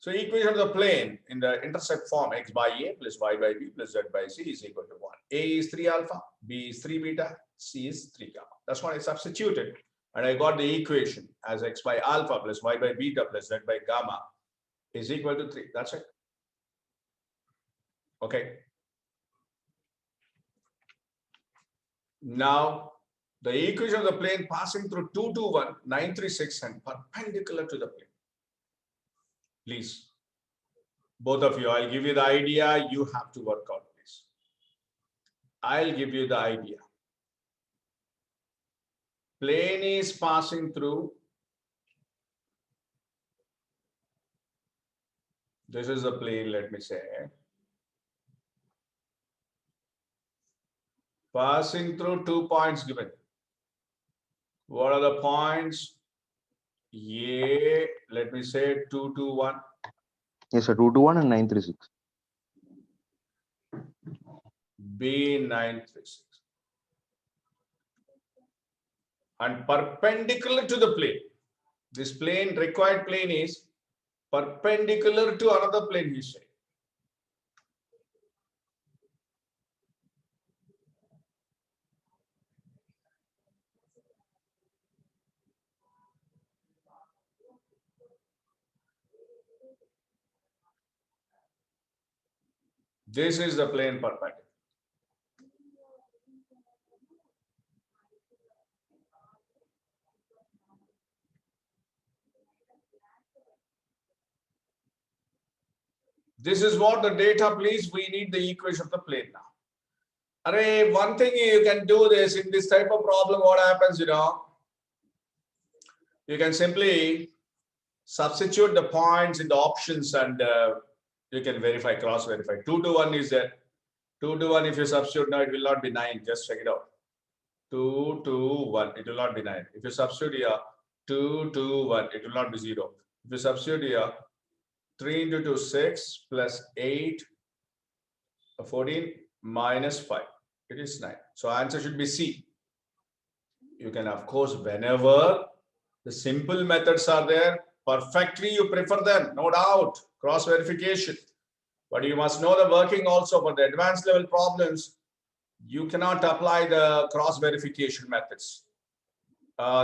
So equation of the plane in the intercept form x by A plus y by B plus z by C is equal to 1. A is 3 alpha, B is 3 beta, C is 3 gamma. That's what I substituted. And I got the equation as x by alpha plus y by beta plus z by gamma is equal to 3. That's it. Okay. Now, the equation of the plane passing through 2, 2, 1, 9, 3, 6 and perpendicular to the plane. Please, both of you, I'll give you the idea. You have to work out this. I'll give you the idea. Plane is passing through. This is the plane, let me say. Passing through 2 points given. What are the points? A, let me say 2, 2, 1. Yes, sir. 2, 2, 1 and 9, 3, 6. B, 9, 3, 6. And perpendicular to the plane. This plane, required plane is perpendicular to another plane, we say. This is the plane perpendicular. This is what the data, please. We need the equation of the plane now. Array, one thing you can do this in this type of problem, what happens, you can simply substitute the points in the options and you can verify, cross verify. 2 to 1 is there. 2 to 1, if you substitute now, it will not be 9. Just check it out. 2 to 1, it will not be 9. If you substitute here, 2 to 1, it will not be 0. If you substitute here, 3 into 2, 6 plus 8, 14 minus 5. It is 9. So answer should be C. You can, of course, whenever the simple methods are there, perfectly you prefer them, no doubt, cross verification. But you must know the working also. For the advanced level problems, you cannot apply the cross verification methods.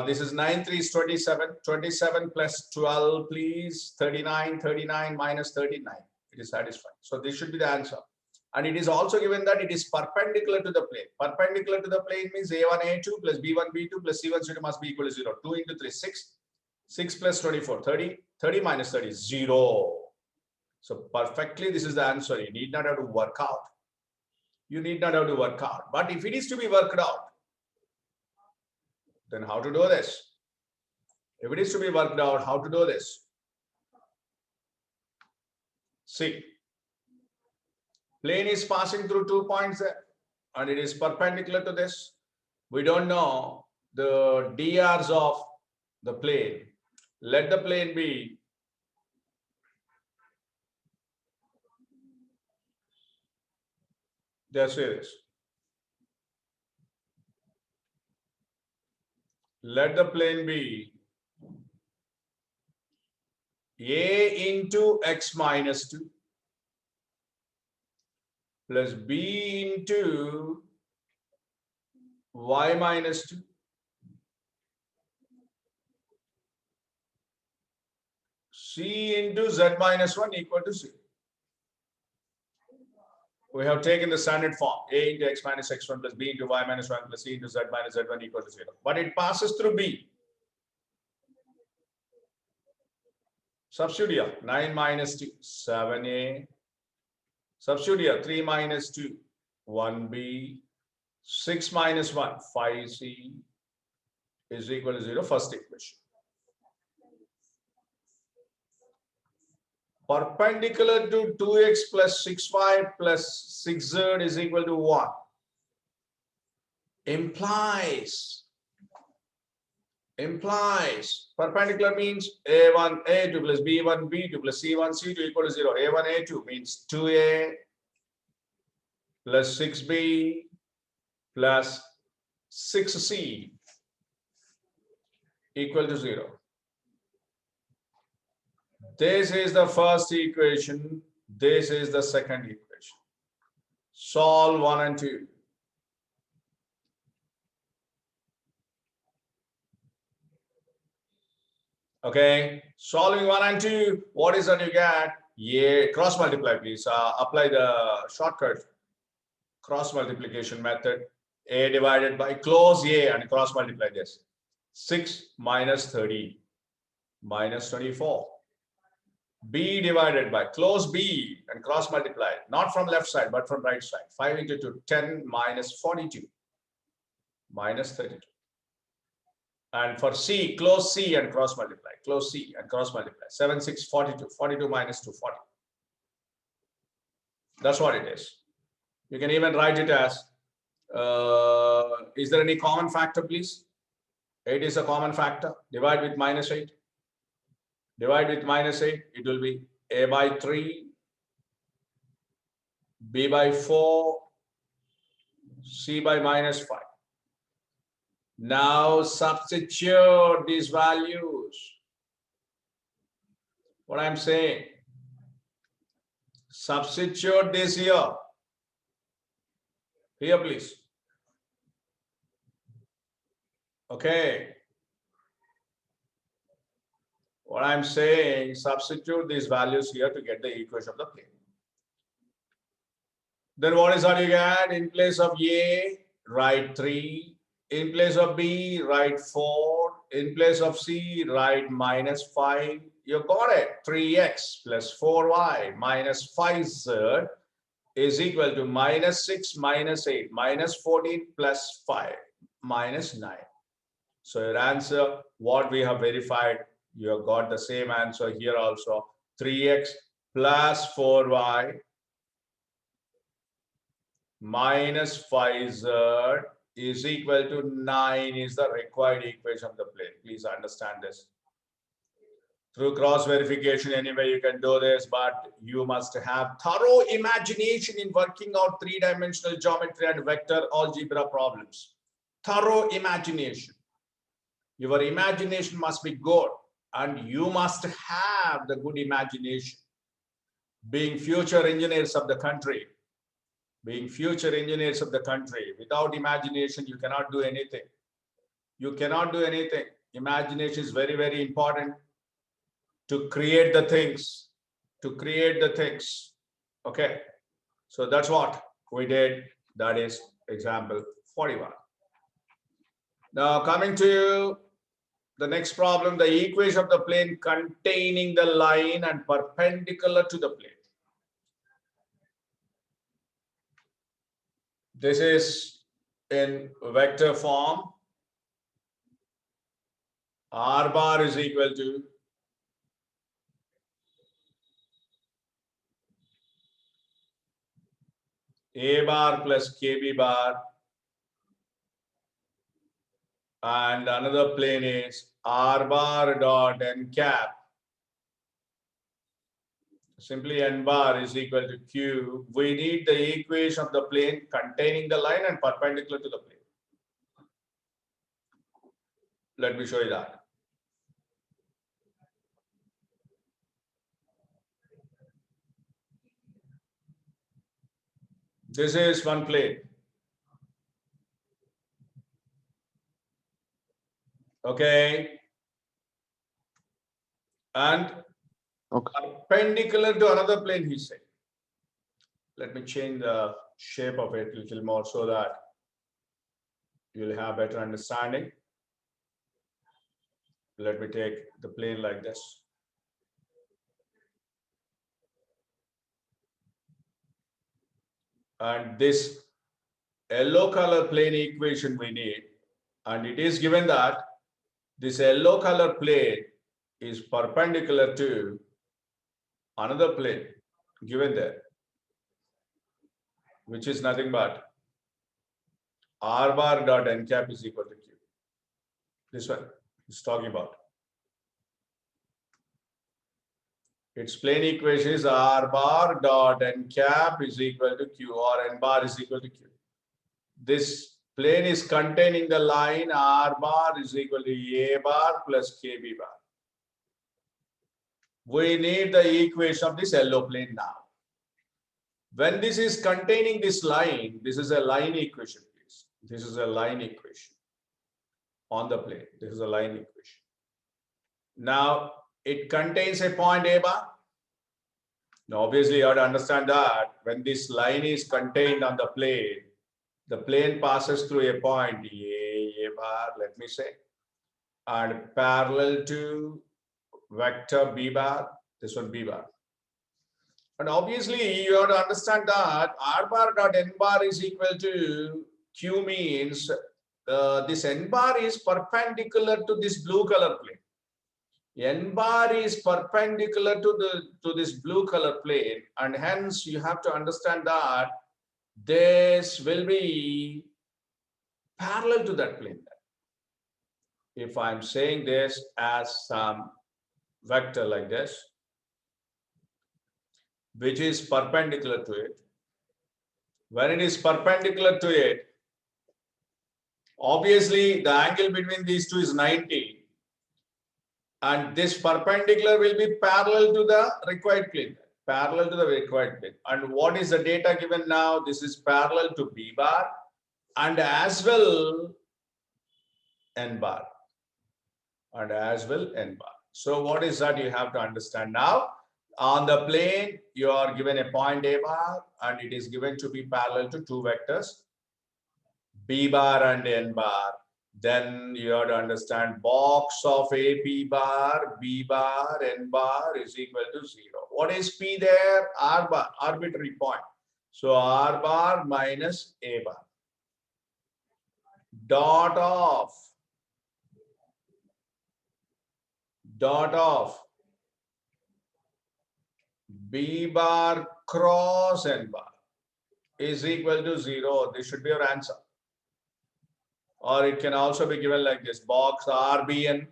This is 9, 3 is 27. 27 plus 12, please. 39, 39 minus 39. It is satisfying. So this should be the answer. And it is also given that it is perpendicular to the plane. Perpendicular to the plane means A1, A2 plus B1, B2 plus C1, C2 must be equal to 0. 2 into 3, 6. 6 plus 24, 30. 30 minus 30 is 0. So perfectly, this is the answer. You need not have to work out. You need not have to work out. But if it is to be worked out, then how to do this? If it is to be worked out, how to do this? See, plane is passing through 2 points there, and it is perpendicular to this. We don't know the DRs of the plane. Let the plane be just say this. Let the plane be A into x minus 2 plus B into y minus 2 C into z minus 1 equal to 0. We have taken the standard form, A into x minus x1 plus B into y minus 1 plus C into z minus z1 equal to 0. But it passes through B. Substitute here, 9 minus 2, 7a. Substitute here, 3 minus 2, 1b. 6 minus 1, 5c is equal to 0, first equation. Perpendicular to 2x plus 6y plus 6z is equal to 1. Implies perpendicular means a1 a2 plus b1 b2 plus c1 c2 equal to 0. a1 a2 means 2a plus 6b plus 6c equal to 0. This is the first equation. This is the second equation. Solve 1 and 2. Okay, solving 1 and 2. What is that you get? Yeah, cross multiply, please. Apply the shortcut cross multiplication method. A divided by close A and cross multiply this. 6 minus 30 minus 24. B divided by close B and cross multiply, not from left side but from right side. 5 into 2, 10 minus 42 minus 32. And for C, close C and cross multiply, close C and cross multiply. 7, 6, 42, 42 minus 2, 40. That's what it is. You can even write it as, is there any common factor, please? 8 is a common factor. Divide with minus 8. Divide with minus 8, it will be a by 3, b by 4, c by minus 5. Now substitute these values. What I'm saying, substitute this here. Here, please. Okay. What I'm saying, substitute these values here to get the equation of the plane. Then what is that you get? In place of A, write 3. In place of B, write 4. In place of C, write minus 5. You got it. 3x plus 4y minus 5z is equal to minus 6 minus 8 minus 14 plus 5 minus 9. So your answer, what we have verified, you have got the same answer here also. 3x plus 4y minus 5z is equal to 9 is the required equation of the plane. Please understand this. Through cross verification, anyway, you can do this, but you must have thorough imagination in working out three-dimensional geometry and vector algebra problems. Thorough imagination. Your imagination must be good, and you must have the good imagination. Being future engineers of the country, without imagination, you cannot do anything. You cannot do anything. Imagination is very, very important to create the things, Okay. So that's what we did. That is example 41. Now coming to The next problem, the equation of the plane containing the line and perpendicular to the plane. This is in vector form. R bar is equal to A bar plus KB bar, and another plane is R bar dot n cap. Simply n bar is equal to Q. We need the equation of the plane containing the line and perpendicular to the plane. Let me show you that. This is one plane. Okay. And perpendicular to another plane, he said. Let me change the shape of it a little more so that you'll have better understanding. Let me take the plane like this. And this yellow color plane equation we need, and it is given that this yellow color plane is perpendicular to another plane given there, which is nothing but R bar dot n cap is equal to Q. This one is talking about. Its plane equation is R bar dot n cap is equal to Q, or n bar is equal to Q. This plane is containing the line R bar is equal to A bar plus KB bar. We need the equation of this yellow plane now. When this is containing this line, this is a line equation, please. This is a line equation on the plane. This is a line equation. Now, it contains a point A bar. Now, obviously, you have to understand that when this line is contained on the plane passes through a point A bar, let me say, and parallel to vector B bar, this one B bar. And obviously, you have to understand that R bar dot n bar is equal to Q means this n bar is perpendicular to this blue color plane. N bar is perpendicular to this blue color plane, and hence you have to understand that this will be parallel to that plane. If I'm saying this as some vector like this, which is perpendicular to it, when it is perpendicular to it, obviously the angle between these two is 90. And this perpendicular will be parallel to the required plane, parallel to the required plane. And what is the data given now? This is parallel to B bar and as well N bar. And as well N bar. So what is that you have to understand now? On the plane, you are given a point A bar and it is given to be parallel to two vectors, B bar and N bar. Then you have to understand box of AP bar, B bar, N bar is equal to 0. What is P there? R bar, arbitrary point. So R bar minus A bar. Dot of B bar cross N bar is equal to 0. This should be your answer. Or it can also be given like this, box RBN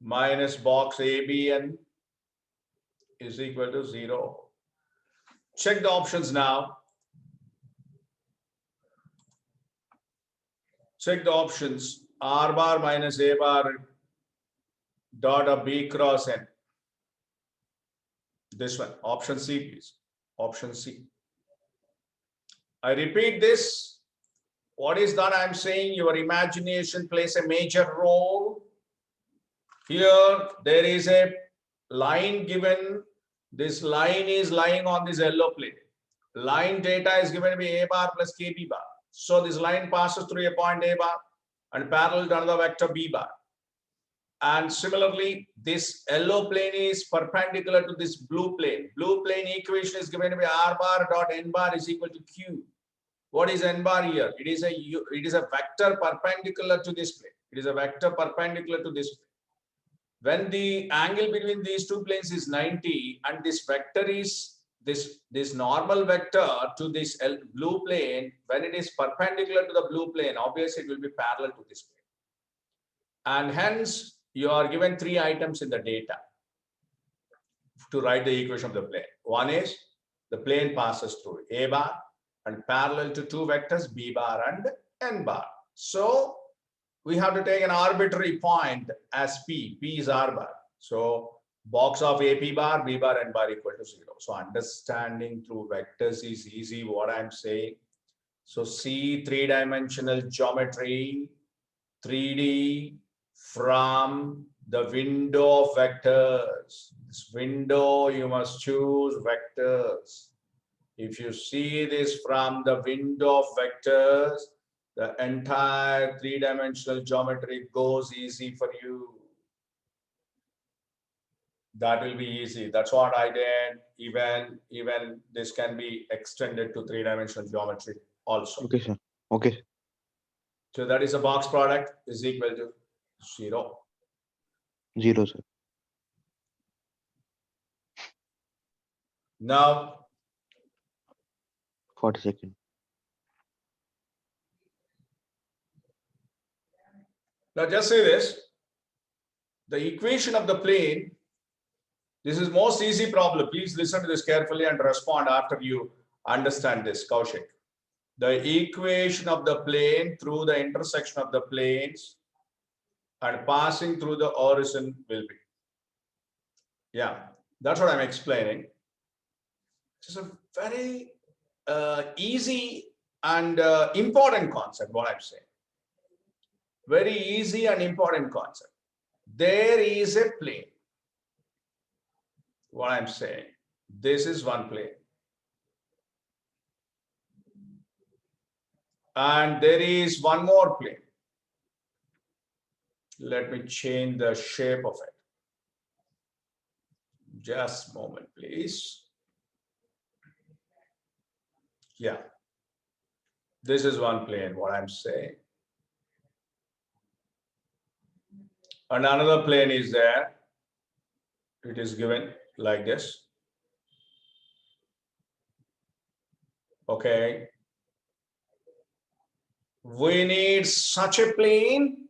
minus box ABN is equal to 0. Check the options now. Check the options. R bar minus A bar dot of B cross N. This one, option C, please. Option C. I repeat this. What is that I'm saying? Your imagination plays a major role. Here, there is a line given. This line is lying on this yellow plane. Line data is given to be A bar plus KB bar. So this line passes through a point A bar. and parallel to another vector b bar. And similarly, this yellow plane is perpendicular to this blue plane. Blue plane equation is given to be r bar dot n bar is equal to q. What is n bar here? It is a vector perpendicular to this plane. It is a vector perpendicular to this plane. When the angle between these two planes is 90 and this vector is this normal vector to this blue plane, when it is perpendicular to the blue plane, obviously it will be parallel to this plane. And hence you are given three items in the data to write the equation of the plane. One is the plane passes through a bar and parallel to two vectors b bar and n bar. So we have to take an arbitrary point as p. P is r bar. So box of a p bar, b bar, n bar equal to 0. So understanding through vectors is easy, what I'm saying. So see three-dimensional geometry, 3D from the window of vectors. This window, you must choose vectors. If you see this from the window of vectors, the entire three-dimensional geometry goes easy for you. That will be easy. That's what I did. Even this can be extended to three-dimensional geometry also. Okay, sir. Okay. So that is a box product is equal to 0. 0, sir. Now 40 seconds. Now just say this. The equation of the plane, this is most easy problem. Please listen to this carefully and respond after you understand this, Kaushik. The equation of the plane through the intersection of the planes and passing through the horizon will be. Yeah, that's what I'm explaining. It's a very easy and important concept, what I'm saying. Very easy and important concept. There is a plane. What I'm saying, this is one plane. And there is one more plane. Let me change the shape of it. Just a moment, please. Yeah. This is one plane, what I'm saying. And another plane is there. It is given like this. Okay. We need such a plane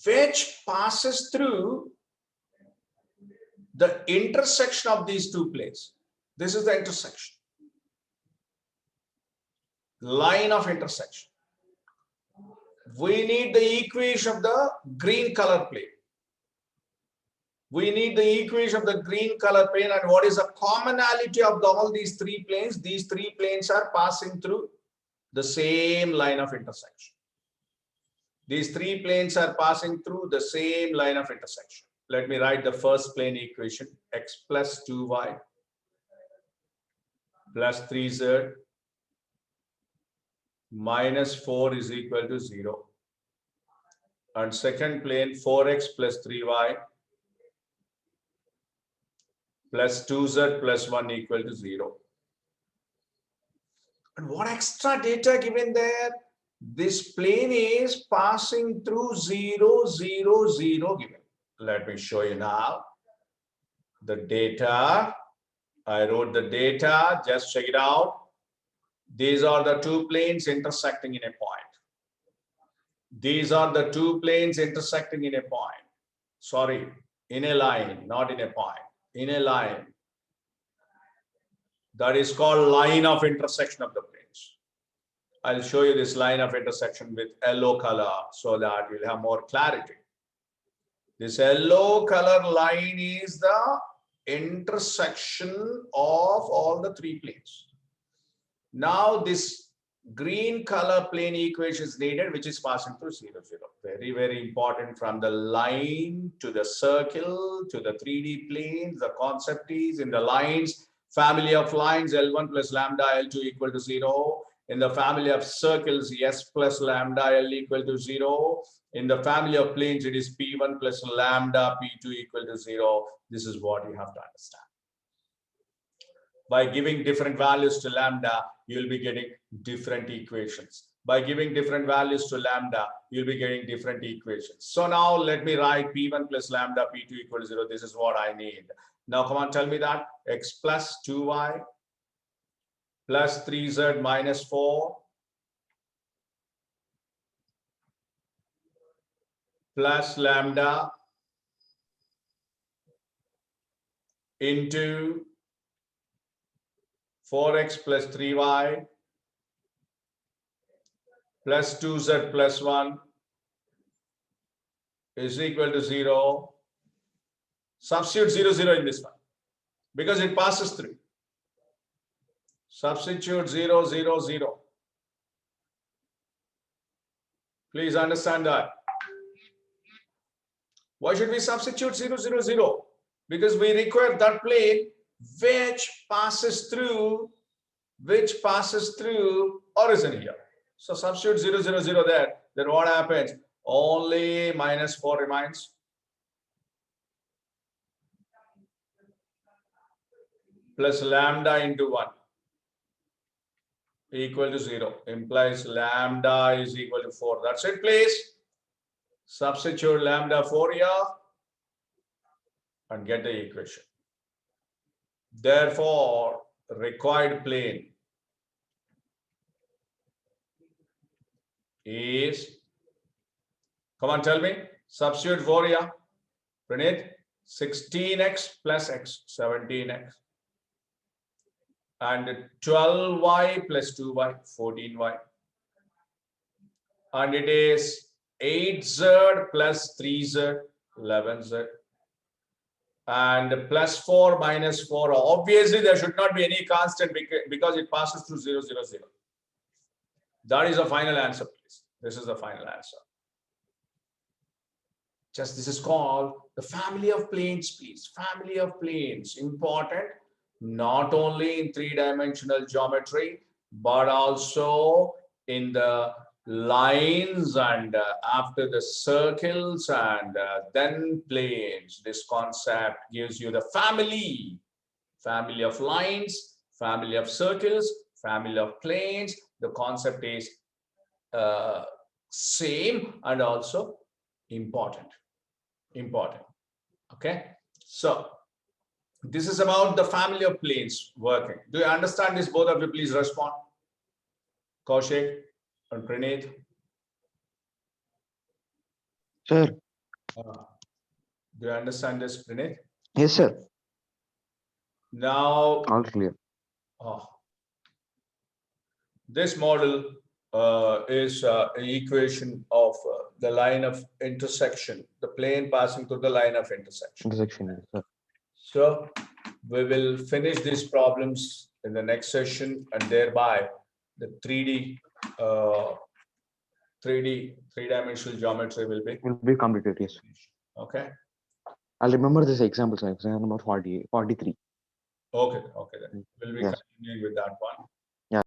which passes through the intersection of these two planes. This is the intersection. Line of intersection. We need the equation of the green color plane. We need the equation of the green color plane, and what is the commonality of all these three planes? These three planes are passing through the same line of intersection. These three planes are passing through the same line of intersection. Let me write the first plane equation. X plus 2y plus 3z minus 4 is equal to 0. And second plane 4x plus 3y plus 2z plus 1 equal to 0. And what extra data given there? This plane is passing through 0, 0, 0 given. Let me show you now. The data, I wrote the data, just check it out. These are the two planes intersecting in a point. These are the two planes intersecting in a point. Sorry, in a line, not in a point. In a line. That is called line of intersection of the planes. I'll show you this line of intersection with yellow color so that you'll have more clarity. This yellow color line is the intersection of all the three planes. Now this green color plane equation is needed, which is passing through 0, 0. Very, very important. From the line to the circle to the 3D planes, the concept is in the lines, family of lines L1 plus lambda L2 equal to 0. In the family of circles, S plus lambda L equal to 0. In the family of planes, it is P1 plus lambda P2 equal to 0. This is what you have to understand. By giving different values to lambda, you'll be getting different equations. By giving different values to lambda, you'll be getting different equations. So now let me write P1 plus lambda P2 equal to 0. This is what I need. Now come on, tell me that. X plus 2y plus 3z minus 4 plus lambda into 4x plus 3y plus 2z plus 1 is equal to 0. Substitute 0, 0 in this one because it passes through. Substitute 0, 0, 0. Please understand that. Why should we substitute 0, 0, 0? Because we require that plane which passes through origin here. So substitute 0, 0, 0 there. Then what happens? Only minus 4 remains. Plus lambda into 1 equal to 0. Implies lambda is equal to 4. That's it, please. Substitute lambda 4 here and get the equation. Therefore, required plane is, come on, tell me, substitute 4 here. Pranit, 16x plus x, 17x. And 12y plus 2y, 14y. And it is 8z plus 3z, 11z. And plus 4 minus 4. Obviously, there should not be any constant because it passes through 0, 0, 0. That is the final answer, please. This is the final answer. Just this is called the family of planes, please. Family of planes. Important, not only in three-dimensional geometry, but also in the lines and after the circles and then planes. This concept gives you the family of lines, family of circles, family of planes. The concept is same and also important. Okay, so this is about the family of planes working. Do you understand this? Both of you please respond. Kaushik and Praneeth. Sir. Do you understand this, Praneeth? Yes, sir. Now, all clear. This model is an equation of the line of intersection, the plane passing through the line of intersection. Intersection, sir. So we will finish these problems in the next session, and thereby the 3-dimensional geometry will be completed. Yes. Okay. I'll remember this example, sir. Example number 43. Okay. Then we'll be continuing with that one.